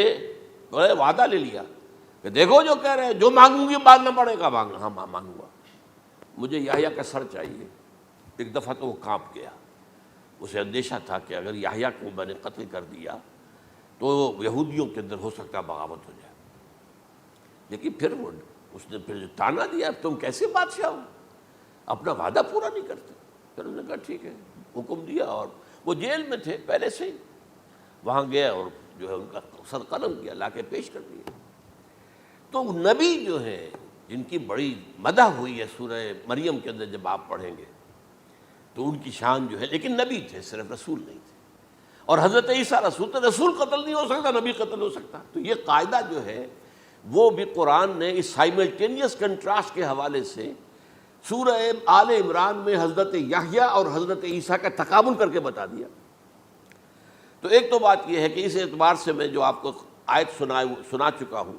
A: وعدہ لے لیا کہ دیکھو جو کہہ رہے ہیں, جو مانگوں گی مانگنا پڑے گا. ہاں مانگوں گا. مجھے یحییٰ کا سر چاہیے. ایک دفعہ تو وہ کانپ گیا, اسے اندیشہ تھا کہ اگر یحییٰ کو میں نے قتل کر دیا تو یہودیوں کے اندر ہو سکتا بغاوت ہو جائے. لیکن پھر اس نے پھر تانا دیا, تم کیسے بادشاہ ہو, اپنا وعدہ پورا نہیں کرتے. پھر انہوں نے کہا ٹھیک ہے, حکم دیا. اور وہ جیل میں تھے پہلے سے ہی, وہاں گیا اور جو ہے ان کا سر قلم کیا, لا کے پیش کر دیا. تو نبی جو ہیں جن کی بڑی مدح ہوئی ہے سورہ مریم کے اندر, جب آپ پڑھیں گے تو ان کی شان جو ہے, لیکن نبی تھے, صرف رسول نہیں تھے. اور حضرت عیسیٰ رسول تھے, رسول قتل نہیں ہو سکتا, نبی قتل ہو سکتا. تو یہ قاعدہ جو ہے وہ بھی قرآن نے اس سائملٹینیس کنٹراسٹ کے حوالے سے سورہ آل عمران میں حضرت یحییٰ اور حضرت عیسیٰ کا تقابل کر کے بتا دیا. تو ایک تو بات یہ ہے کہ اس اعتبار سے میں جو آپ کو آیت سنا چکا ہوں,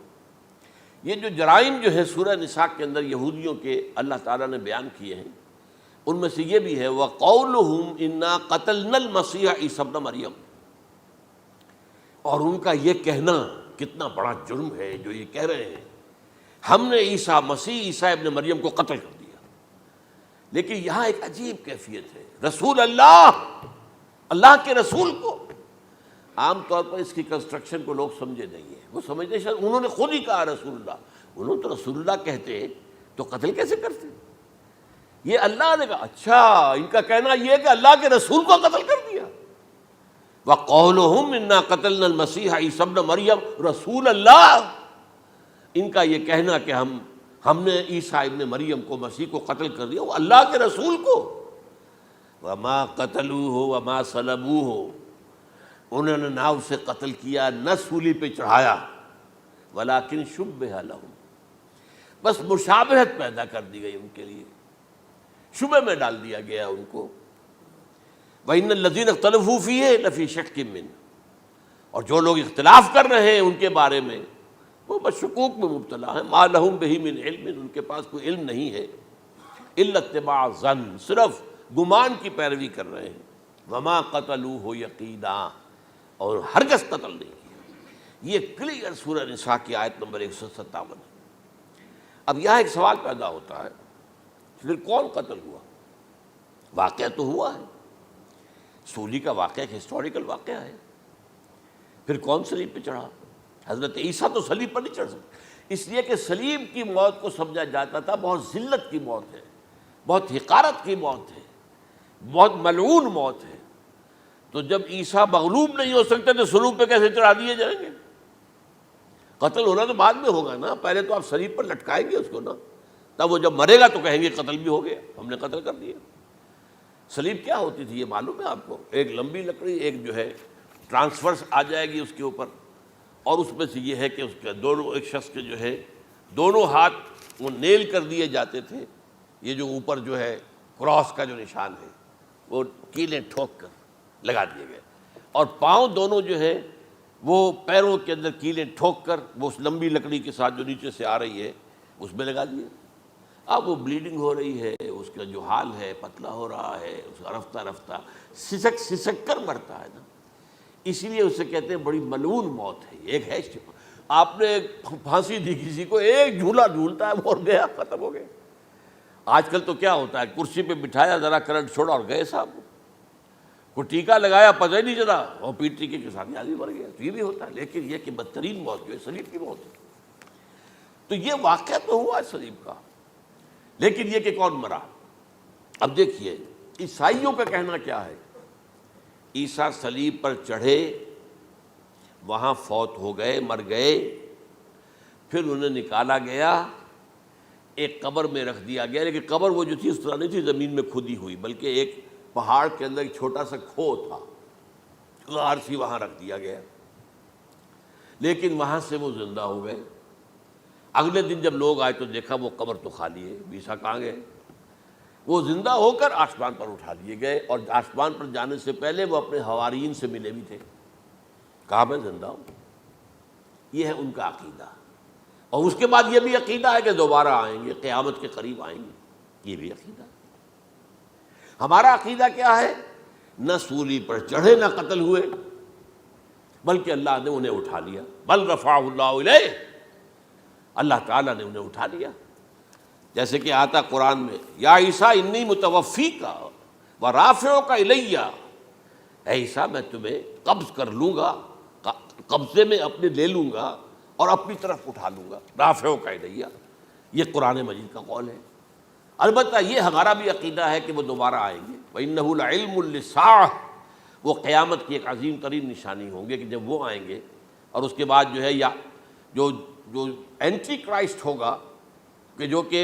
A: یہ جو جرائم جو ہے سورہ نساء کے اندر یہودیوں کے اللہ تعالیٰ نے بیان کیے ہیں, ان میں سے یہ بھی ہے وَقَوْلُهُمْ إِنَّا قَتَلْنَا الْمَسِيحَ عِيسَى ابْنَ مَرْيَمَ. اور ان کا یہ کہنا کتنا بڑا جرم ہے جو یہ کہہ رہے ہیں, ہم نے عیسیٰ ابن مریم کو قتل کر دیا. لیکن یہاں ایک عجیب کیفیت ہے, رسول اللہ کے رسول کو. عام طور پر اس کی کنسٹرکشن کو لوگ سمجھے نہیں ہیں, وہ سمجھتے شاید انہوں نے خود ہی کہا رسول اللہ. انہوں تو رسول اللہ کہتے تو قتل کیسے کرتے؟ یہ اللہ نے کہا. اچھا, ان کا کہنا یہ کہ اللہ کے رسول کو قتل کر دیا. وَقَوْلُهُمْ إِنَّا قَتَلْنَا الْمَسِيحَ عِيسَى ابْنَ مَرْيَمَ رسول اللہ. ان کا یہ کہنا کہ ہم نے عیسیٰ ابن مریم کو, مسیح کو قتل کر دیا, وہ اللہ کے رسول کو. وَمَا قَتَلُوهُ وَمَا صَلَبُوهُ, انہوں نے نہ اسے قتل کیا نہ سولی پہ چڑھایا. وَلَٰكِنْ شُبِّهَ لَهُمْ, بس مشابہت پیدا کر دی گئی ان کے لیے, شبہ میں ڈال دیا گیا ان کو. وَإِنَّ الَّذِينَ اخْتَلَفُوا فِيهِ لَفِي شَكٍّ مِّنْهُ, اور جو لوگ اختلاف کر رہے ہیں ان کے بارے میں وہ بس شکوک میں مبتلا ہیں. مَا لَهُم بِهِ مِنْ عِلْمٍ, ان کے پاس کوئی علم نہیں ہے. إِلَّا اتِّبَاعَ الظَّنِّ, صرف گمان کی پیروی کر رہے ہیں. وَمَا قَتَلُوهُ يَقِينًا, اور ہرگز قتل نہیں کیا. یہ کلیئر سورہ نساء کی آیت نمبر 157 ہے. اب یہاں ایک سوال پیدا ہوتا ہے, پھر کون قتل ہوا؟ واقعہ تو ہوا ہے, سولی کا واقعہ ایک ہسٹوریکل واقعہ ہے. پھر کون صلیب پہ چڑھا؟ حضرت عیسیٰ تو صلیب پر نہیں چڑھ سکتے, اس لیے کہ صلیب کی موت کو سمجھا جاتا تھا بہت ذلت کی موت ہے, بہت حقارت کی موت ہے, بہت ملعون موت ہے. تو جب عیسیٰ مغلوب نہیں ہو سکتے تو صلیب پہ کیسے چڑھا دیے جائیں گے؟ قتل ہونا تو بعد میں ہوگا نا, پہلے تو آپ صلیب پر لٹکائیں گے اس کو نا, تب وہ جب مرے گا تو کہیں گے قتل بھی ہو گیا, ہم نے قتل کر دیا. صلیب کیا ہوتی تھی یہ معلوم ہے آپ کو؟ ایک لمبی لکڑی, ایک جو ہے ٹرانسفرس آ جائے گی اس کے اوپر, اور اس میں سے یہ ہے کہ اس کے دونوں, ایک شخص کے جو ہے دونوں ہاتھ وہ نیل کر دیے جاتے تھے. یہ جو اوپر جو ہے کراس کا جو نشان ہے وہ کیلیں ٹھوک کر لگا دیے گئے, اور پاؤں دونوں جو ہے وہ پیروں کے اندر کیلیں ٹھوک کر وہ اس لمبی لکڑی کے ساتھ جو نیچے سے آ رہی ہے اس میں لگا دیے. اب وہ بلیڈنگ ہو رہی ہے, اس کا جو حال ہے پتلا ہو رہا ہے, اس کا رفتہ رفتہ سسک کر مرتا ہے نا, اسی لیے اسے کہتے ہیں بڑی ملعون موت ہے. ایک ہے آپ نے پھانسی دی کسی کو, ایک جھولا جھولتا ہے وہ اور گیا, ختم ہو گیا. آج کل تو کیا ہوتا ہے, کرسی پہ بٹھایا, ذرا کرنٹ چھوڑا اور گئے صاحب, کو ٹیکا لگایا پتہ ہی نہیں چلا, اور پیٹ ٹیکے کے ساتھ آدمی مر گیا. تو یہ بھی ہوتا ہے, لیکن یہ کہ بدترین موت جو ہے صلیب کی موت ہے. تو یہ واقعہ تو ہوا ہے صلیب کا, لیکن یہ کہ کون مرا؟ اب دیکھیے عیسائیوں کا کہنا کیا ہے. عیسیٰ صلیب پر چڑھے, وہاں فوت ہو گئے, مر گئے, پھر انہیں نکالا گیا, ایک قبر میں رکھ دیا گیا. لیکن قبر وہ جو تھی اس طرح نہیں تھی زمین میں کھودی ہوئی, بلکہ ایک پہاڑ کے اندر ایک چھوٹا سا کھو تھا, غار سی, وہاں رکھ دیا گیا. لیکن وہاں سے وہ زندہ ہو گئے. اگلے دن جب لوگ آئے تو دیکھا وہ قبر تو خالی ہے, عیسیٰ کہاں گئے؟ وہ زندہ ہو کر آسمان پر اٹھا دیے گئے, اور آسمان پر جانے سے پہلے وہ اپنے حواریین سے ملے بھی تھے, کہا میں زندہ ہوں. یہ ہے ان کا عقیدہ. اور اس کے بعد یہ بھی عقیدہ ہے کہ دوبارہ آئیں گے، قیامت کے قریب آئیں گے، یہ بھی عقیدہ ہے۔ ہمارا عقیدہ کیا ہے؟ نہ سولی پر چڑھے نہ قتل ہوئے، بلکہ اللہ نے انہیں اٹھا لیا، بل رفعہ اللہ الیہ، اللہ تعالیٰ نے انہیں اٹھا لیا۔ جیسے کہ آتا قرآن میں، یا عیسیٰ انی متوفیک ورافعک الیہ، اے عیسیٰ میں تمہیں قبض کر لوں گا، قبضے میں اپنے لے لوں گا اور اپنی طرف اٹھا لوں گا، رافعک الیہ، یہ قرآن مجید کا قول ہے۔ البتہ یہ ہمارا بھی عقیدہ ہے کہ وہ دوبارہ آئیں گے، وَإِنَّهُ لَعِلْمٌ لِلسَّاعَةِ، وہ قیامت کی ایک عظیم ترین نشانی ہوں گے کہ جب وہ آئیں گے، اور اس کے بعد جو ہے یا جو اینٹی کرائسٹ ہوگا کہ جو کہ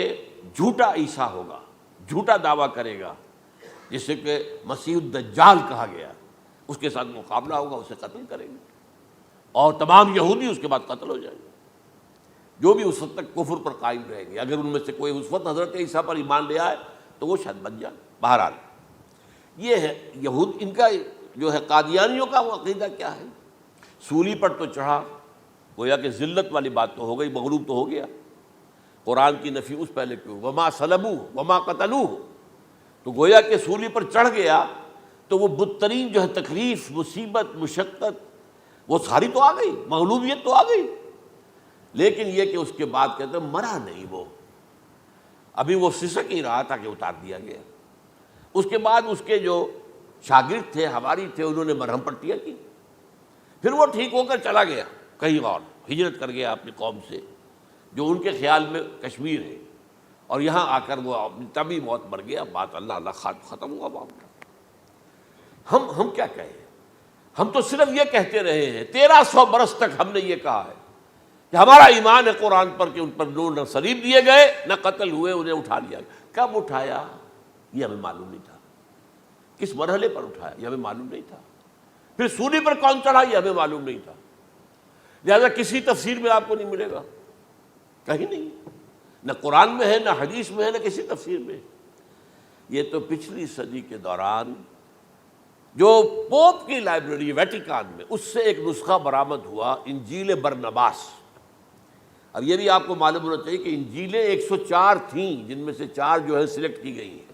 A: جھوٹا عیسیٰ ہوگا، جھوٹا دعویٰ کرے گا، جسے کہ مسیح الدجال کہا گیا، اس کے ساتھ مقابلہ ہوگا، اسے قتل کریں گے، اور تمام یہودی اس کے بعد قتل ہو جائیں گے، جو بھی اس وقت تک کفر پر قائم رہیں گے۔ اگر ان میں سے کوئی اس وقت حضرت عیسیٰ پر ایمان لے آئے تو وہ شاید بن جائے۔ بہرحال یہ ہے یہود، ان کا جو ہے قادیانیوں کا وہ عقیدہ کیا ہے؟ سولی پر تو چڑھا، گویا کہ ذلت والی بات تو ہو گئی، مغلوب تو ہو گیا، قرآن کی نفی اس پہلے کیوں، وما صلبوہ وما قتلوہ، تو گویا کہ سولی پر چڑھ گیا تو وہ بدترین جو ہے تکلیف، مصیبت، مشقت وہ ساری تو آ گئی، مغلوبیت تو آ گئی، لیکن یہ کہ اس کے بعد کہتے ہیں مرا نہیں، وہ ابھی وہ سسک ہی رہا تھا کہ اتار دیا گیا۔ اس کے بعد اس کے جو شاگرد تھے، حواری تھے، انہوں نے مرہم پٹیاں کی، پھر وہ ٹھیک ہو کر چلا گیا کہیں اور، ہجرت کر گیا اپنی قوم سے جو ان کے خیال میں کشمیر ہے، اور یہاں آ کر وہ تبھی موت مر گیا، بات اللہ اللہ ختم ہوا معاملہ۔ ہم کیا کہیں؟ ہم تو صرف یہ کہتے رہے ہیں، 1300 برس تک ہم نے یہ کہا ہے کہ ہمارا ایمان ہے قرآن پر کہ ان پر نہ صلیب دیے گئے نہ قتل ہوئے، انہیں اٹھا لیا گیا۔ کب اٹھایا یہ ہمیں معلوم نہیں تھا، کس مرحلے پر اٹھایا یہ ہمیں معلوم نہیں تھا، پھر سولی پر کون چڑھا یہ ہمیں معلوم نہیں تھا، لہذا کسی تفسیر میں آپ کو نہیں ملے گا، کہیں نہیں، نہ قرآن میں ہے، نہ حدیث میں ہے، نہ کسی تفسیر میں۔ یہ تو پچھلی صدی کے دوران جو پوپ کی لائبریری ویٹیکان میں، اس سے ایک نسخہ برآمد ہوا، انجیل برنباس۔ اب یہ بھی آپ کو معلوم ہونا چاہیے کہ انجیلیں 104 تھیں، جن میں سے 4 جو ہے سلیکٹ کی گئی ہیں،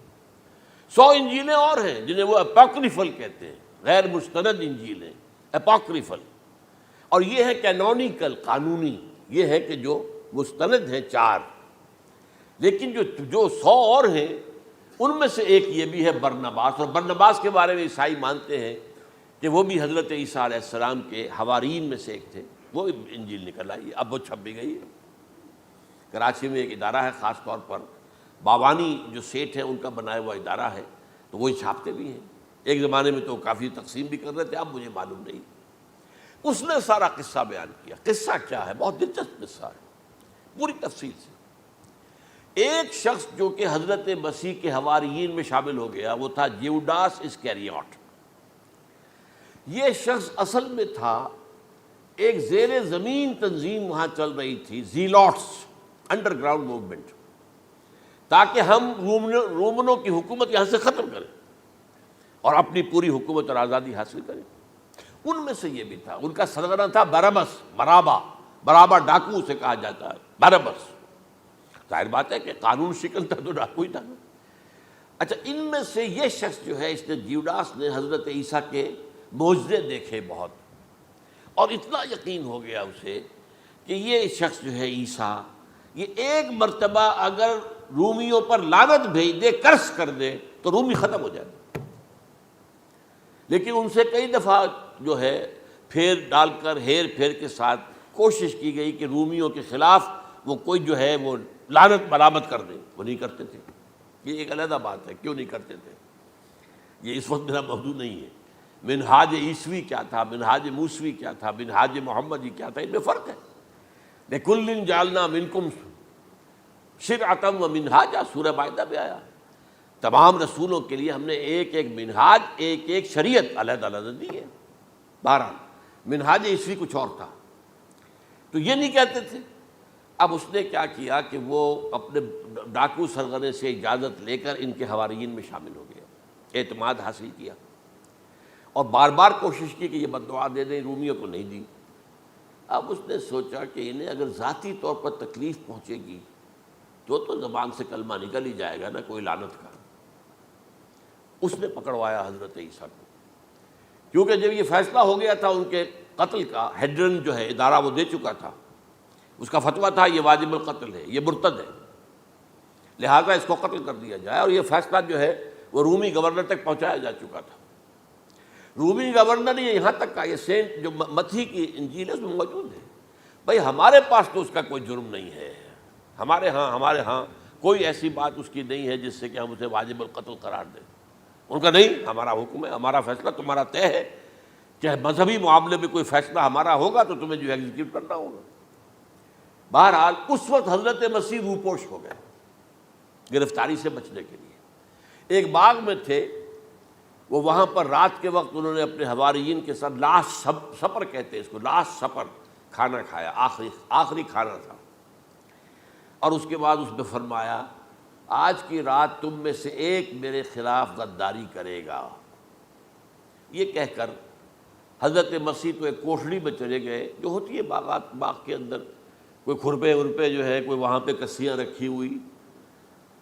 A: 100 انجیلیں اور ہیں جنہیں وہ اپوکریفل کہتے ہیں، غیر مستند انجیلیں، اپوکریفل، اور یہ ہے کینونیکل، قانونی، یہ ہے کہ جو مستند ہیں 4، لیکن جو 100 اور ہیں ان میں سے ایک یہ بھی ہے برنباس، اور برنباس کے بارے میں عیسائی مانتے ہیں کہ وہ بھی حضرت عیسیٰ علیہ السلام کے حواریین میں سے ایک تھے، وہ انجیل نکل آئی، اب وہ چھپ بھی گئی ہے۔ کراچی میں ایک ادارہ ہے خاص طور پر، باوانی جو سیٹھ ہیں ان کا بنایا ہوا ادارہ ہے، تو وہی چھاپتے بھی ہیں، ایک زمانے میں تو کافی تقسیم بھی کر رہے تھے، اب مجھے معلوم نہیں۔ اس نے سارا قصہ بیان کیا۔ قصہ کیا ہے؟ بہت دلچسپ قصہ ہے، پوری تفصیل سے۔ ایک شخص جو کہ حضرت مسیح کے حواریین میں شامل ہو گیا، وہ تھا جیوڈاس اسکیریوٹ۔ یہ شخص اصل میں تھا ایک زیر زمین تنظیم وہاں چل رہی تھی، زیلوٹس، انڈر گراؤنڈ موومنٹ، تاکہ ہم رومنوں کی حکومت یہاں سے ختم کریں اور اپنی پوری حکومت اور آزادی حاصل کریں۔ ان میں سے یہ بھی تھا، ان کا سرغنہ تھا برابس، برابا ڈاکو اسے کہا جاتا ہے، برابس۔ ظاہر بات ہے کہ قانون شکن تھا تو ڈاکو ہی تھا۔ اچھا، ان میں سے یہ شخص جو ہے، اس نے جیوڈاس نے حضرت عیسیٰ کے معجزے دیکھے بہت، اور اتنا یقین ہو گیا اسے کہ یہ شخص جو ہے عیسیٰ، یہ ایک مرتبہ اگر رومیوں پر لعنت بھیج دے، کرس کر دے، تو رومی ختم ہو جائے۔ لیکن ان سے کئی دفعہ جو ہے پھیر ڈال کر، ہیر پھیر کے ساتھ کوشش کی گئی کہ رومیوں کے خلاف وہ کوئی جو ہے وہ لعنت برآمد کر دے، وہ نہیں کرتے تھے۔ یہ ایک علیحدہ بات ہے، کیوں نہیں کرتے تھے، یہ اس وقت میرا موضوع نہیں ہے۔ منہاج عیسوی کیا تھا، منہاج موسوی کیا تھا، منہاج محمدی کیا تھا، ان میں فرق ہے۔ لِكُلٍّ جَعَلْنَا مِنْكُمْ شِرْعَةً وَمِنْہاجًا، سورہ مائدہ میں آیا، تمام رسولوں کے لیے ہم نے ایک ایک منہاج، ایک ایک شریعت علیحدہ علیحدہ دی ہے۔ بہرحال منہاج عیسوی کچھ اور تھا، تو یہ نہیں کہتے تھے۔ اب اس نے کیا کیا کہ وہ اپنے ڈاکو سرغنے سے اجازت لے کر ان کے حواریین میں شامل ہو گیا، اعتماد حاصل کیا، اور بار بار کوشش کی کہ یہ بد دعا دے دیں، رومیوں کو نہیں دی۔ اب اس نے سوچا کہ انہیں اگر ذاتی طور پر تکلیف پہنچے گی تو زبان سے کلمہ نکل ہی جائے گا نا کوئی لعنت کا. اس نے پکڑوایا حضرت عیسیٰ کو، کیونکہ جب یہ فیصلہ ہو گیا تھا ان کے قتل کا، ہیڈرن جو ہے ادارہ وہ دے چکا تھا، اس کا فتویٰ تھا یہ واجب القتل ہے، یہ مرتد ہے، لہذا اس کو قتل کر دیا جائے. اور یہ فیصلہ جو ہے وہ رومی گورنر تک پہنچایا جا چکا تھا. رومی گورنر نے یہاں تک کہا، یہ سینٹ جو متی کی انجیل ہے اس میں موجود ہے، بھائی ہمارے پاس تو اس کا کوئی جرم نہیں ہے، ہمارے ہاں کوئی ایسی بات اس کی نہیں ہے جس سے کہ ہم اسے واجب القتل قرار دیں. ان کا نہیں، ہمارا حکم ہے، ہمارا فیصلہ تمہارا طے ہے، چاہے مذہبی معاملے میں کوئی فیصلہ ہمارا ہوگا تو تمہیں جو ایگزیکیوٹ کرنا ہوگا. بہرحال اس وقت حضرت مسیح روپوش ہو گئے گرفتاری سے بچنے کے لیے. ایک باغ میں تھے وہ، وہاں پر رات کے وقت انہوں نے اپنے حواریین کے ساتھ لاسٹ سپر کہتے ہیں اس کو، لاسٹ سپر کھانا کھایا، آخری کھانا تھا. اور اس کے بعد اس نے فرمایا آج کی رات تم میں سے ایک میرے خلاف غداری کرے گا. یہ کہہ کر حضرت مسیح تو ایک کوٹھڑی میں چلے گئے جو ہوتی ہے باغ کے اندر، کوئی کھرپے ورپے جو ہے، کوئی وہاں پہ کسیاں رکھی ہوئی،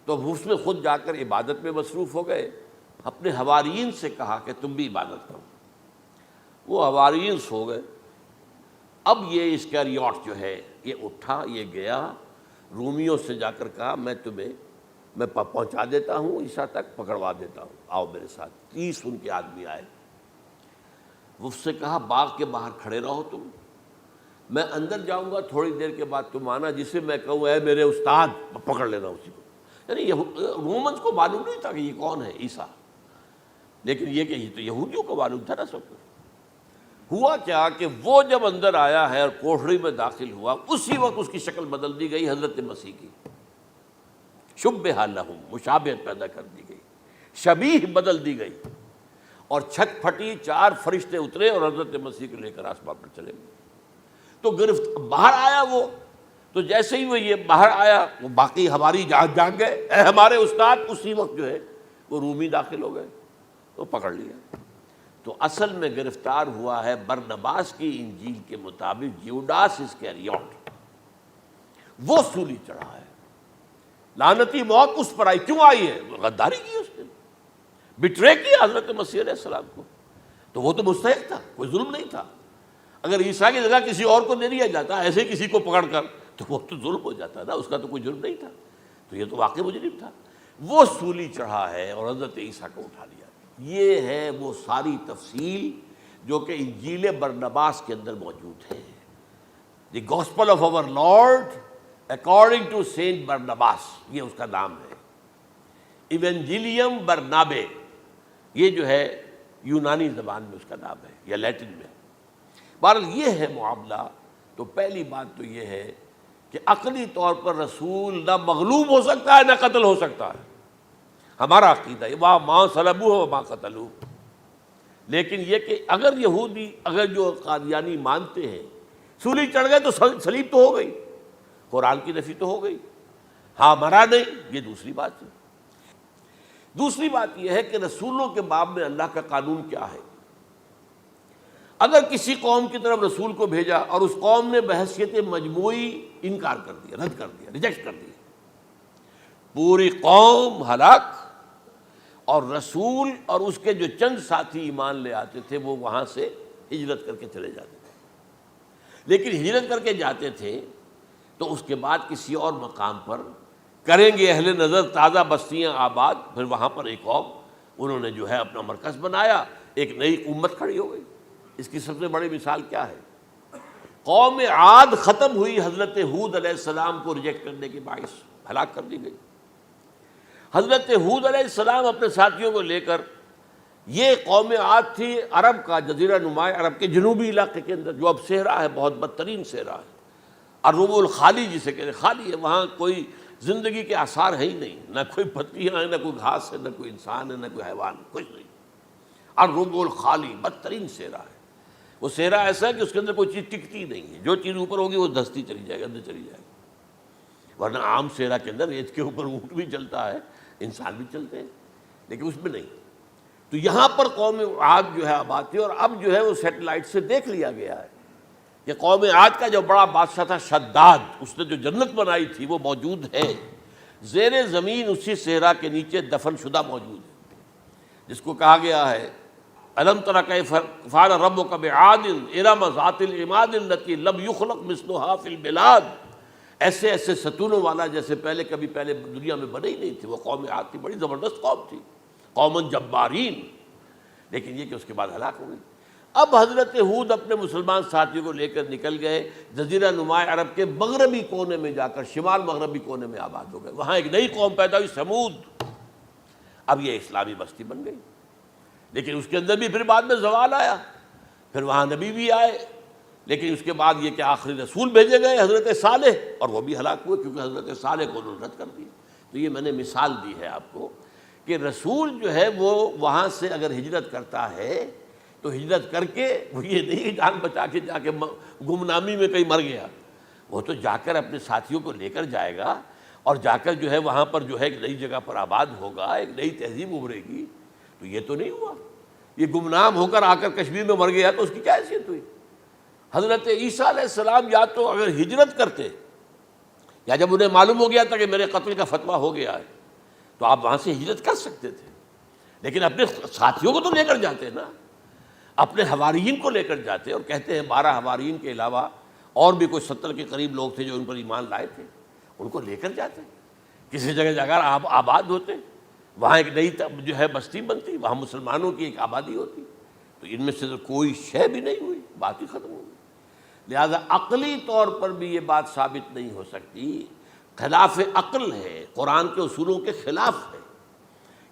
A: تو اس میں خود جا کر عبادت میں مصروف ہو گئے. اپنے حواریین سے کہا کہ تم بھی عبادت کرو. وہ حواریین سو گئے. اب یہ اسکریوٹ جو ہے یہ اٹھا، یہ گیا رومیوں سے جا کر کہا میں پہنچا دیتا ہوں عیسیٰ تک، پکڑوا دیتا ہوں، آؤ میرے ساتھ. 30 ان کے آدمی آئے. وہ اس سے کہا باغ کے باہر کھڑے رہو تم، میں اندر جاؤں گا، تھوڑی دیر کے بعد تم آنا، جسے میں کہوں اے میرے استاد پکڑ لینا اسی کو. یعنی رومنز کو معلوم نہیں تھا کہ یہ کون ہے عیسیٰ، لیکن یہ کہ یہ تو یہودیوں کو معلوم تھا نا سب کچھ. ہوا کیا کہ وہ جب اندر آیا ہے اور کوٹھڑی میں داخل ہوا، اسی وقت اس کی شکل بدل دی گئی حضرت مسیح کی. شبہ لہم، مشابہت پیدا کر دی گئی، شبیہ بدل دی گئی، اور چھت پھٹی، 4 فرشتے اترے اور حضرت مسیح کو لے کر آسمان پر چلے گئے. تو باہر آیا وہ، تو جیسے ہی وہ یہ باہر آیا وہ باقی ہماری جان گئے اے ہمارے استاد. اسی وقت جو ہے وہ رومی داخل ہو گئے تو پکڑ لیا. تو اصل میں گرفتار ہوا ہے برنباس کی انجیل کے مطابق یوڈاس اسکریوٹ، وہ سولی چڑھا ہے. لعنتی موت اس پر آئی، کیوں آئی ہے؟ غداری کی اس نے، بٹرے کیا حضرت مسیح علیہ السلام کو. تو وہ تو مستحق تھا، کوئی ظلم نہیں تھا. اگر عیسیٰ کی جگہ کسی اور کو دے دیا جاتا ایسے کسی کو پکڑ کر تو وہ تو ظلم ہو جاتا نا، اس کا تو کوئی جرم نہیں تھا. تو یہ تو واقعی مجرم تھا. وہ سولی چڑھا ہے اور حضرت عیسیٰ کو اٹھا لیا. یہ ہے وہ ساری تفصیل جو کہ انجیل برنباس کے اندر موجود ہے. The gospel of our Lord according to saint Barnabas, یہ اس کا نام ہے. ایونجیلیم برنابے، یہ جو ہے یونانی زبان میں اس کا نام ہے یا لیٹن میں. بہرحال یہ ہے معاملہ. تو پہلی بات تو یہ ہے کہ عقلی طور پر رسول نہ مغلوب ہو سکتا ہے نہ قتل ہو سکتا ہے. ہمارا عقیدہ ہے وہاں ماں صلبوہ و ماں قتلوہ. لیکن یہ کہ اگر یہودی، اگر جو قادیانی مانتے ہیں سولی چڑھ گئے تو صلیب تو ہو گئی، قرآن کی نفی تو ہو گئی، ہاں مرا نہیں، یہ دوسری بات ہے. دوسری بات یہ ہے کہ رسولوں کے باب میں اللہ کا قانون کیا ہے. اگر کسی قوم کی طرف رسول کو بھیجا اور اس قوم نے بحیثیت مجموعی انکار کر دیا، رد کر دیا، ریجیکٹ کر دیا، پوری قوم ہلاک، اور رسول اور اس کے جو چند ساتھی ایمان لے آتے تھے وہ وہاں سے ہجرت کر کے چلے جاتے تھے. لیکن ہجرت کر کے جاتے تھے تو اس کے بعد کسی اور مقام پر کریں گے اہل نظر تازہ بستیاں آباد. پھر وہاں پر ایک قوم انہوں نے جو ہے اپنا مرکز بنایا، ایک نئی امت کھڑی ہو گئی. اس کی سب سے بڑی مثال کیا ہے؟ قوم عاد ختم ہوئی حضرت ہود علیہ السلام کو ریجیکٹ کرنے کے باعث، ہلاک کر دی گئی. حضرت ہود علیہ السلام اپنے ساتھیوں کو لے کر، یہ قوم عاد تھی عرب کا جزیرہ نما، عرب کے جنوبی علاقے کے اندر جو اب صحرا ہے، بہت بدترین صحرا ہے، الربع الخالی جسے کہتے ہیں، خالی ہے، وہاں کوئی زندگی کے آثار ہے ہی نہیں، نہ کوئی پتیاں ہیں، نہ کوئی گھاس ہے، نہ کوئی انسان ہے، نہ کوئی حیوان، کچھ نہیں. الربع الخالی بدترین صحرا ہے. وہ صحرا ایسا ہے کہ اس کے اندر کوئی چیز ٹکتی نہیں ہے، جو چیز اوپر ہوگی وہ دھستی چلی جائے گی، اندر چلی جائے گی. ورنہ عام صحرا کے اندر ریت کے اوپر اونٹ بھی چلتا ہے، انسان بھی چلتے ہیں، لیکن اس میں نہیں. تو یہاں پر قوم عاد جو ہے آباد تھی، اور اب جو ہے وہ سیٹلائٹ سے دیکھ لیا گیا ہے کہ قوم عاد کا جو بڑا بادشاہ تھا شداد، اس نے جو جنت بنائی تھی وہ موجود ہے، زیر زمین اسی صحرا کے نیچے دفن شدہ موجود ہے، جس کو کہا گیا ہے الم تر کیف فعل ربک بعاد ارم ذات العماد التی لم یخلق مثلها فی البلاد، ایسے ایسے ستونوں والا جیسے پہلے دنیا میں بنے ہی نہیں تھے۔ وہ قوم عاد تھی، بڑی زبردست قوم تھی، قوم جبارین، لیکن یہ کہ اس کے بعد ہلاک ہو گئی۔ اب حضرت ہود اپنے مسلمان ساتھیوں کو لے کر نکل گئے، جزیرہ نما عرب کے مغربی کونے میں جا کر، شمال مغربی کونے میں آباد ہو گئے، وہاں ایک نئی قوم پیدا ہوئی سمود۔ اب یہ اسلامی بستی بن گئی، لیکن اس کے اندر بھی پھر بعد میں زوال آیا، پھر وہاں نبی بھی آئے، لیکن اس کے بعد یہ کہ آخری رسول بھیجے گئے حضرت صالح، اور وہ بھی ہلاک ہوئے کیونکہ حضرت صالح کو انہوں نے رد کر دیا۔ تو یہ میں نے مثال دی ہے آپ کو کہ رسول جو ہے وہ وہاں سے اگر ہجرت کرتا ہے تو ہجرت کر کے وہ یہ نہیں جان بچا کے جا کے گمنامی میں کہیں مر گیا، وہ تو جا کر اپنے ساتھیوں کو لے کر جائے گا، اور جا کر جو ہے وہاں پر جو ہے ایک نئی جگہ پر آباد ہوگا، ایک نئی تہذیب ابھرے گی۔ تو یہ تو نہیں ہوا، یہ گمنام ہو کر آ کر کشمیر میں مر گیا تو اس کی کیا حیثیت ہوئی؟ حضرت عیسیٰ علیہ السلام یا تو اگر ہجرت کرتے، یا جب انہیں معلوم ہو گیا تھا کہ میرے قتل کا فتویٰ ہو گیا ہے، تو آپ وہاں سے ہجرت کر سکتے تھے، لیکن اپنے ساتھیوں کو تو لے کر جاتے نا، اپنے حواریین کو لے کر جاتے، اور کہتے ہیں 12 حواریین کے علاوہ اور بھی کوئی 70 کے قریب لوگ تھے جو ان پر ایمان لائے تھے، ان کو لے کر جاتے، کسی جگہ جا کر آباد ہوتے، وہاں ایک نئی جو ہے بستی بنتی، وہاں مسلمانوں کی ایک آبادی ہوتی۔ تو ان میں سے تو کوئی شے بھی نہیں ہوئی، بات ہی ختم ہو گئی۔ لہذا عقلی طور پر بھی یہ بات ثابت نہیں ہو سکتی، خلاف عقل ہے، قرآن کے اصولوں کے خلاف ہے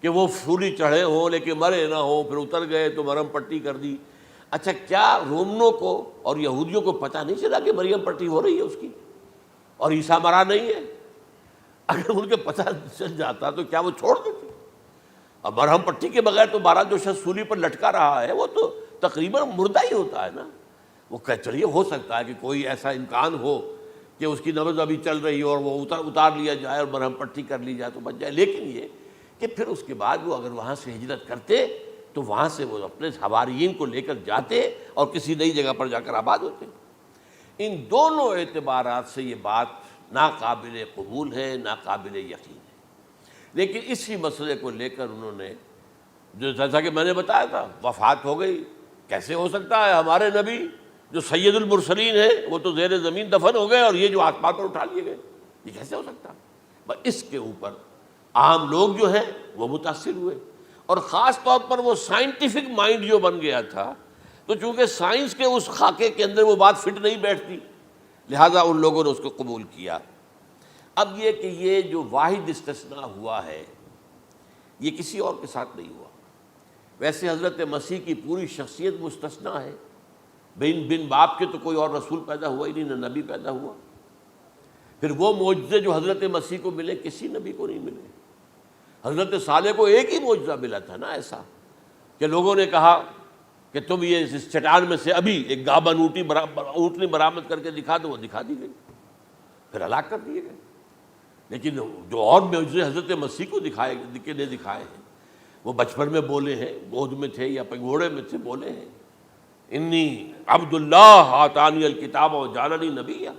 A: کہ وہ سولی چڑھے ہوں لیکن مرے نہ ہوں، پھر اتر گئے تو مرہم پٹی کر دی۔ اچھا، کیا رومنوں کو اور یہودیوں کو پتہ نہیں چلا کہ مریم پٹی ہو رہی ہے اس کی اور عیسیٰ مرا نہیں ہے؟ اگر ان کے پتہ چل جاتا تو کیا وہ چھوڑ دیتے؟ اب مرہم پٹی کے بغیر تو 12 جو شخص سولی پر لٹکا رہا ہے وہ تو تقریباً مردہ ہی ہوتا ہے نا۔ وہ چلیے ہو سکتا ہے کہ کوئی ایسا امکان ہو کہ اس کی نبض ابھی چل رہی ہو اور وہ اتار لیا جائے اور مرہم پٹی کر لی جائے تو بچ جائے، لیکن یہ کہ پھر اس کے بعد وہ اگر وہاں سے ہجرت کرتے تو وہاں سے وہ اپنے حواریین کو لے کر جاتے اور کسی نئی جگہ پر جا کر آباد ہوتے۔ ان دونوں اعتبارات سے یہ بات ناقابل قبول ہے، ناقابل یقین ہے۔ لیکن اسی مسئلے کو لے کر انہوں نے، جو جیسا کہ میں نے بتایا تھا، وفات ہو گئی، کیسے ہو سکتا ہے ہمارے نبی جو سید المرسلین ہے وہ تو زیر زمین دفن ہو گئے اور یہ جو آسمان پر اٹھا لیے گئے، یہ کیسے ہو سکتا؟ بس اس کے اوپر عام لوگ جو ہیں وہ متاثر ہوئے، اور خاص طور پر وہ سائنٹیفک مائنڈ جو بن گیا تھا، تو چونکہ سائنس کے اس خاکے کے اندر وہ بات فٹ نہیں بیٹھتی، لہٰذا ان لوگوں نے اس کو قبول کیا۔ اب یہ کہ یہ جو واحد استثناء ہوا ہے یہ کسی اور کے ساتھ نہیں ہوا۔ ویسے حضرت مسیح کی پوری شخصیت مستثنیٰ ہے، بن باپ کے تو کوئی اور رسول پیدا ہوا ہی نہیں، نہ نبی پیدا ہوا۔ پھر وہ معجزے جو حضرت مسیح کو ملے کسی نبی کو نہیں ملے۔ حضرت صالح کو ایک ہی معجزہ ملا تھا نا ایسا کہ لوگوں نے کہا کہ تم یہ اس چٹان میں سے ابھی ایک گابن اونٹنی برآمد کر کے دکھا دو، وہ دکھا دی گئی، پھر ہلاک کر دیے گئے۔ لیکن جو اور معجزے حضرت مسیح کو دکھائے ہیں وہ بچپن میں بولے ہیں، گود میں تھے یا پگھوڑے میں تھے، بولے ہیں انی عبداللہ آتانی الکتاب و جعلنی نبیہ۔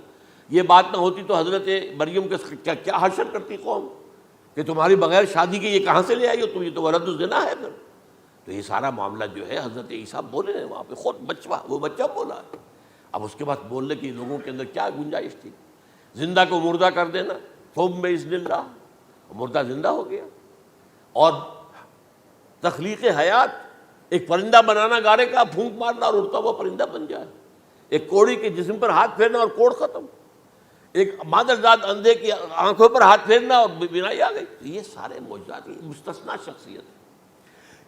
A: یہ بات نہ ہوتی تو حضرت مریم کے کیا حشر کرتی قوم کہ تمہاری بغیر شادی کے یہ کہاں سے لے آئی ہو تم، یہ تو ولد الزنا ہے۔ پھر تو یہ سارا معاملہ جو ہے حضرت عیسیٰ بولے ہیں وہاں پہ، خود وہ بچہ بولا ہے۔ اب اس کے بعد بولنے کی لوگوں کے اندر کیا گنجائش تھی؟ زندہ کو مردہ کر دینا، ثم باذن اللہ، مردہ زندہ ہو گیا۔ اور تخلیق حیات، ایک پرندہ بنانا گارے کا، پھونک مارنا اور اڑتا ہوا پرندہ بن جائے، ایک کوڑی کے جسم پر ہاتھ پھیرنا اور کوڑ ختم، ایک مادرزاد اندھے کی آنکھوں پر ہاتھ پھیرنا اور بینائی آ گئی۔ یہ سارے معجزات مستثنیٰ شخصیت ہے۔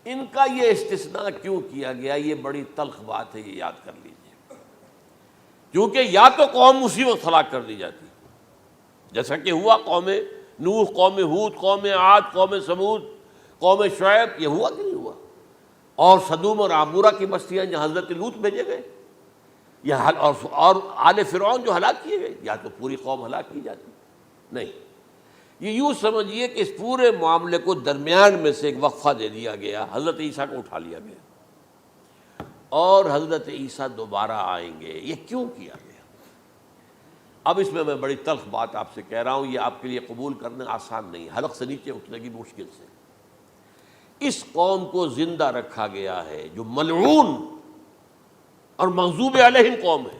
A: ان کا یہ استثناء کیوں کیا گیا، یہ بڑی تلخ بات ہے، یہ یاد کر لیجیے، کیونکہ یا تو قوم اسی وقت ہلاک کر دی جاتی جیسا کہ ہوا قوم نوح، قوم ہود، قوم عاد، قوم سمود، قوم شعیب، یہ ہوا کہ نہیں ہوا؟ اور سدوم اور عمورہ کی بستیاں جہاں حضرت لوط بھیجے گئے، اور آل فرعون جو ہلاک کیے گئے، یا تو پوری قوم ہلاک کی جاتی؟ نہیں، یہ یوں سمجھیے کہ اس پورے معاملے کو درمیان میں سے ایک وقفہ دے دیا گیا، حضرت عیسیٰ کو اٹھا لیا گیا۔ اور حضرت عیسیٰ دوبارہ آئیں گے۔ یہ کیوں کیا گیا؟ اب اس میں بڑی تلخ بات آپ سے کہہ رہا ہوں، یہ آپ کے لیے قبول کرنا آسان نہیں، حلق سے نیچے اٹھنے کی مشکل سے۔ اس قوم کو زندہ رکھا گیا ہے جو ملعون اور مغضوب علیہم قوم ہے۔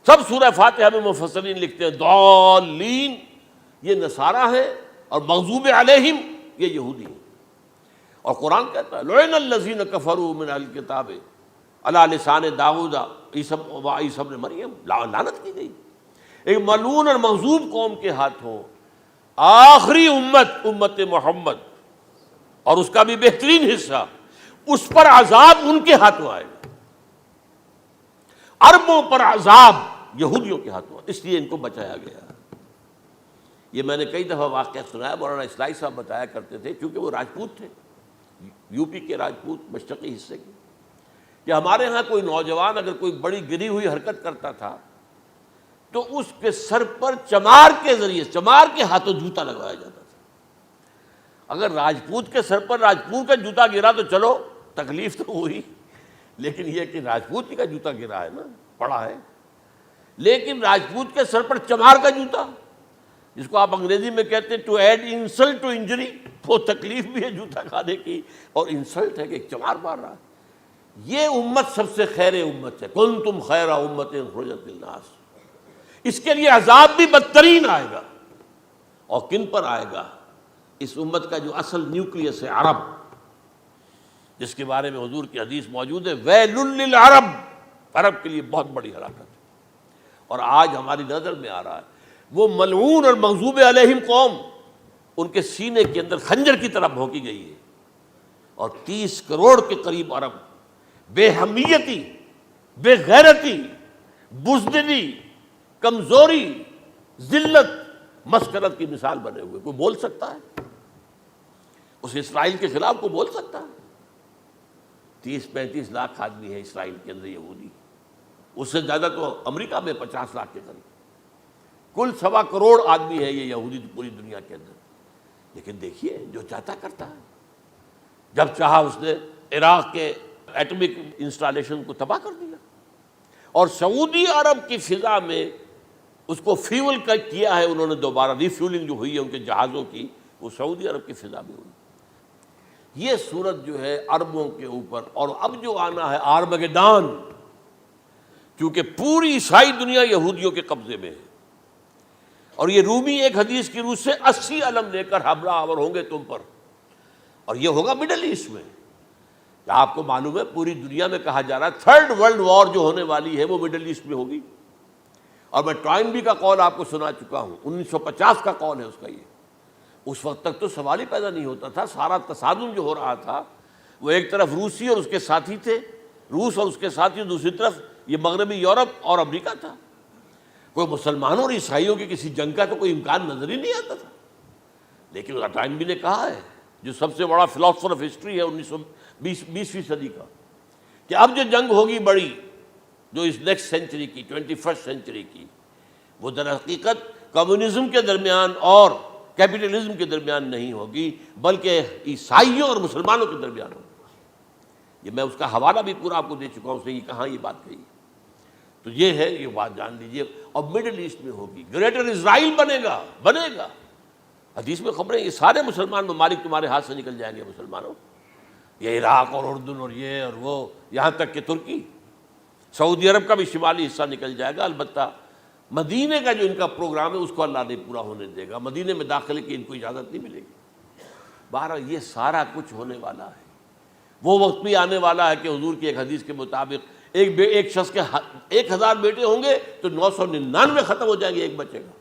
A: سب سورہ فاتحہ میں مفسرین لکھتے ہیں ضالین، یہ نصارہ ہیں، اور مغضوب علیہم یہ یہودی ہیں۔ اور قرآن کہتا ہے لعن الذین کفروا من اہل الکتاب علی لسان داؤد وعیسی ابن مریم، لعنت کی گئی ایک ملعون اور مغضوب قوم کے ہاتھوں۔ آخری امت محمد اور اس کا بھی بہترین حصہ، اس پر عذاب ان کے ہاتھوں آئے گا، عربوں پر عذاب یہودیوں کے ہاتھوں، اس لیے ان کو بچایا گیا۔ یہ میں نے کئی دفعہ واقعہ سنایا، مولانا اصلاحی صاحب بتایا کرتے تھے، کیونکہ وہ راجپوت تھے، یو پی کے راجپوت مشرقی حصے کے، کہ ہمارے ہاں کوئی نوجوان اگر کوئی بڑی گری ہوئی حرکت کرتا تھا تو اس کے سر پر چمار کے ذریعے، چمار کے ہاتھوں جوتا لگوایا جاتا تھا۔ اگر راجپوت کے سر پر راجپوت کا جوتا گرا تو چلو تکلیف تو ہوئی، لیکن یہ کہ راجپوت کا جوتا گرا ہے نا، پڑا ہے، لیکن راجپوت کے سر پر چمار کا جوتا، جس کو آپ انگریزی میں کہتے ہیں to add insult to injury, وہ تکلیف بھی ہے جوتا کھانے کی اور انسلٹ ہے کہ ایک چمار مار رہا ہے۔ یہ امت سب سے خیر امت ہے، کنتم خیر امت اخرجت للناس۔ اس کے لیے عذاب بھی بدترین آئے گا، اور کن پر آئے گا؟ اس امت کا جو اصل نیوکلیس ہے عرب، جس کے بارے میں حضور کی حدیث موجود ہے ویل للعرب، عرب کے لیے بہت بڑی ہلاکت ہے۔ اور آج ہماری نظر میں آ رہا ہے وہ ملعون اور مغضوب علیہم قوم ان کے سینے کے اندر خنجر کی طرح بھونکی گئی ہے، اور 30 کروڑ کے قریب عرب بے حمیتی، بے غیرتی، بزدلی، کمزوری، ذلت، مسکرت کی مثال بنے ہوئے۔ کوئی بول سکتا ہے اس اسرائیل کے خلاف؟ کوئی بول سکتا ہے؟ 30-35 لاکھ آدمی ہے اسرائیل کے اندر یہودی، اس سے زیادہ تو امریکہ میں 50 لاکھ کے قریب، کل 1.25 کروڑ آدمی ہے یہ یہودی پوری دنیا کے اندر۔ لیکن دیکھیے جو چاہتا کرتا ہے، جب چاہا اس نے عراق کے ایٹمک انسٹالیشن کو تباہ کر دیا، اور سعودی عرب کی فضا میں اس کو فیول کیا ہے انہوں نے، دوبارہ ری فیولنگ جو ہوئی ہے ان کے جہازوں کی، وہ سعودی عرب کی فضا میں ہوئی۔ یہ صورت جو ہے عربوں کے اوپر، اور اب جو آنا ہے آرمگیدان، کیونکہ پوری عیسائی دنیا یہودیوں کے قبضے میں ہے، اور یہ رومی ایک حدیث کی روح سے 80 علم لے کر حملہ آور ہوں گے تم پر، اور یہ ہوگا مڈل ایسٹ میں۔ آپ کو معلوم ہے پوری دنیا میں کہا جا رہا ہے 3rd ورلڈ وار جو ہونے والی ہے وہ مڈل ایسٹ میں ہوگی، اور میں ٹوائنبی کا قول آپ کو سنا چکا ہوں، 1950 کا قول ہے اس کا۔ یہ اس وقت تک تو سوال ہی پیدا نہیں ہوتا تھا، سارا تصادم جو ہو رہا تھا وہ ایک طرف روسی اور اس کے ساتھی تھے، روس اور اس کے ساتھی، دوسری طرف یہ مغربی یورپ اور امریکہ تھا۔ کوئی مسلمانوں اور عیسائیوں کی کسی جنگ کا تو کوئی امکان نظر ہی نہیں آتا تھا۔ لیکن ٹائنبی نے کہا ہے، جو سب سے بڑا فلاسفر آف ہسٹری ہے 20ویں صدی کا، کہ اب جو جنگ ہوگی بڑی، جو اس نیکسٹ سینچری کی، 21st سینچری کی، وہ در حقیقت کمیونزم کے درمیان اور کیپٹلزم کے درمیان نہیں ہوگی، بلکہ عیسائیوں اور مسلمانوں کے درمیان ہوگی۔ یہ میں اس کا حوالہ بھی پورا آپ کو دے چکا ہوں، اس نے یہ کہاں یہ بات کہی۔ تو یہ ہے، یہ بات جان لیجئے، اور مڈل ایسٹ میں ہوگی، گریٹر اسرائیل بنے گا۔ حدیث میں خبریں، یہ سارے مسلمان ممالک تمہارے ہاتھ سے نکل جائیں گے مسلمانوں، یہ عراق اور اردن اور یہ اور وہ، یہاں تک کہ ترکی، سعودی عرب کا بھی شمالی حصہ نکل جائے گا۔ البتہ مدینے کا جو ان کا پروگرام ہے اس کو اللہ نہیں پورا ہونے دے گا، مدینے میں داخلے کی ان کو اجازت نہیں ملے گی۔ بہرحال یہ سارا کچھ ہونے والا ہے۔ وہ وقت بھی آنے والا ہے کہ حضور کی ایک حدیث کے مطابق ایک شخص کے 1000 بیٹے ہوں گے تو 999 ختم ہو جائیں گے، ایک بچے گا۔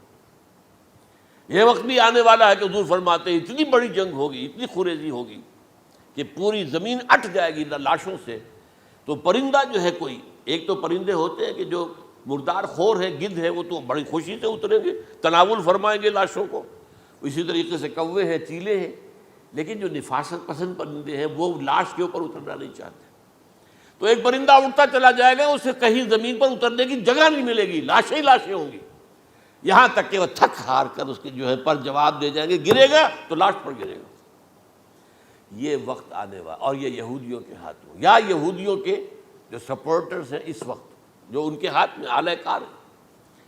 A: یہ وقت بھی آنے والا ہے کہ حضور فرماتے ہیں اتنی بڑی جنگ ہوگی، اتنی خوریزی ہوگی کہ پوری زمین اٹ جائے گی لاشوں سے۔ تو پرندہ جو ہے، کوئی ایک تو پرندے ہوتے ہیں کہ جو مردار خور ہے، گدھ ہے، وہ تو بڑی خوشی سے اتریں گے، تناول فرمائیں گے لاشوں کو۔ اسی طریقے سے کوے ہیں، چیلے ہیں، لیکن جو نفاست پسند پرندے ہیں وہ لاش کے اوپر اترنا نہیں چاہتے۔ تو ایک پرندہ اڑتا چلا جائے گا، اسے کہیں زمین پر اترنے کی جگہ نہیں ملے گی، لاشیں ہی لاشیں ہوں گی، یہاں تک کہ وہ تھک ہار کر اس کے جو ہے پر جواب دے جائیں گے، گرے گا تو لاش پر گرے گا۔ یہ وقت آنے والا، اور یہ یہودیوں کے ہاتھوں، یا یہودیوں کے جو سپورٹرز ہیں اس وقت، جو ان کے ہاتھ میں اعلی کار ہیں،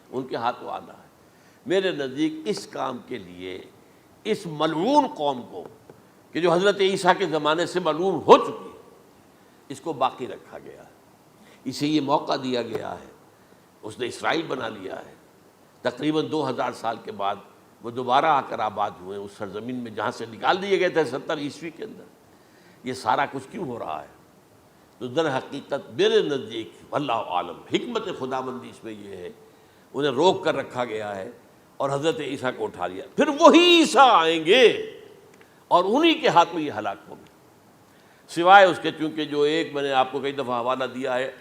A: ان کے ہاتھوں آنا ہے۔ میرے نزدیک اس کام کے لیے اس ملعون قوم کو، کہ جو حضرت عیسیٰ کے زمانے سے ملعون ہو چکی ہے، اس کو باقی رکھا گیا ہے، اسے یہ موقع دیا گیا ہے۔ اس نے اسرائیل بنا لیا ہے، تقریباً 2000 سال کے بعد وہ دوبارہ آ کر آباد ہوئے اس سرزمین میں جہاں سے نکال دیے گئے تھے 70 عیسوی کے اندر۔ یہ سارا کچھ کیوں ہو رہا ہے؟ تو در حقیقت میرے نزدیک واللہ عالم حکمت خداوندی اس میں یہ ہے، انہیں روک کر رکھا گیا ہے اور حضرت عیسیٰ کو اٹھا لیا، پھر وہی عیسیٰ آئیں گے اور انہی کے ہاتھ میں یہ ہلاک ہوں گے۔ سوائے اس کے، چونکہ جو ایک میں نے آپ کو کئی دفعہ حوالہ دیا ہے،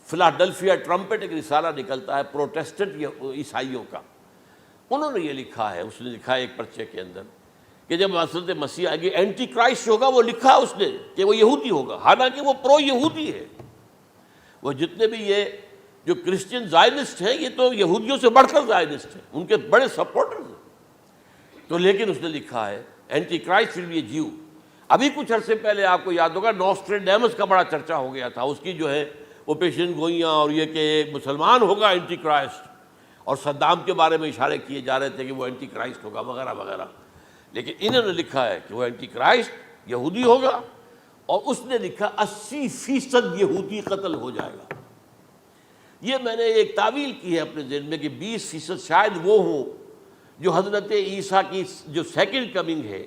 A: فلاڈلفیا ٹرمپٹ ایک رسالہ نکلتا ہے پروٹیسٹنٹ عیسائیوں کا، انہوں نے یہ لکھا ہے، اس نے لکھا ہے ایک پرچے کے اندر کہ جب حضرت مسیح آئے گی اینٹی کرائسٹ ہوگا، وہ لکھا اس نے کہ وہ یہودی ہوگا، حالانکہ وہ پرو یہودی ہے۔ وہ جتنے بھی یہ جو کرسچن زائنسٹ ہیں، یہ تو یہودیوں سے بڑھ کر زائنسٹ ہیں، ان کے بڑے سپورٹرز ہیں۔ تو لیکن اس نے لکھا ہے اینٹی کرائسٹ ول بی اے جیو۔ ابھی کچھ عرصے پہلے آپ کو یاد ہوگا نوسٹریڈیمس کا بڑا چرچا ہو گیا تھا، اس کی جو ہے وہ پیشن گوئیاں، اور یہ کہ ایک مسلمان ہوگا اینٹی کرائسٹ، اور صدام کے بارے میں اشارے کیے جا رہے تھے کہ وہ اینٹی کرائسٹ ہوگا وغیرہ وغیرہ۔ لیکن انہوں نے لکھا ہے کہ وہ اینٹی کرائسٹ یہودی ہوگا، اور اس نے لکھا 80% یہودی قتل ہو جائے گا۔ یہ میں نے ایک تعویل کی ہے اپنے ذہن میں کہ 20% شاید وہ ہوں جو حضرت عیسیٰ کی جو سیکنڈ کمنگ ہے،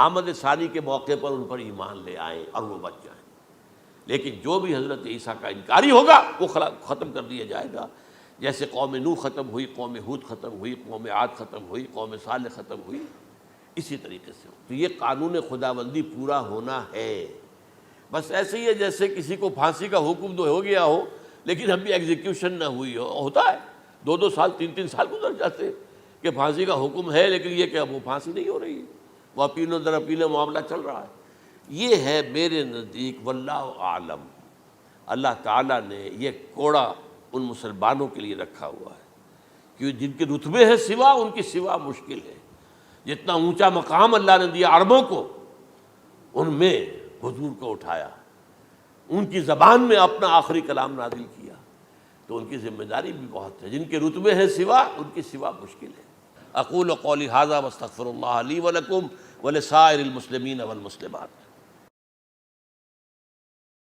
A: آمد ثانی کے موقع پر ان پر ایمان لے آئیں اور وہ بچ جائیں۔ لیکن جو بھی حضرت عیسیٰ کا انکاری ہوگا وہ ختم کر دیا جائے گا، جیسے قوم نوح ختم ہوئی، قوم ہود ختم ہوئی، قوم عاد ختم ہوئی، قوم صالح ختم ہوئی، اسی طریقے سے۔ تو یہ قانون خداوندی پورا ہونا ہے۔ بس ایسے ہی ہے جیسے کسی کو پھانسی کا حکم تو ہو گیا ہو لیکن ابھی ایگزیکیوشن نہ ہوئی ہو، ہوتا ہے 2 سال 3 سال گزر جاتے کہ پھانسی کا حکم ہے لیکن یہ کہ اب وہ پھانسی نہیں ہو رہی ہے، وہ اپیلوں در اپیلوں معاملہ چل رہا ہے۔ یہ ہے میرے نزدیک واللہ عالم، اللہ تعالیٰ نے یہ کوڑا ان مسلمانوں کے لیے رکھا ہوا ہے کہ جن کے رتبے ہیں سوا، ان کی سوا مشکل ہے۔ جتنا اونچا مقام اللہ نے دیا عربوں کو، ان میں حضور کو اٹھایا، ان کی زبان میں اپنا آخری کلام نازل کیا، تو ان کی ذمہ داری بھی بہت ہے۔ جن کے رتبے ہیں سوا، ان کی سوا مشکل ہے۔ اقول قولی ھذا واستغفر اللہ لی ولکم ولسائر المسلمین والمسلمات۔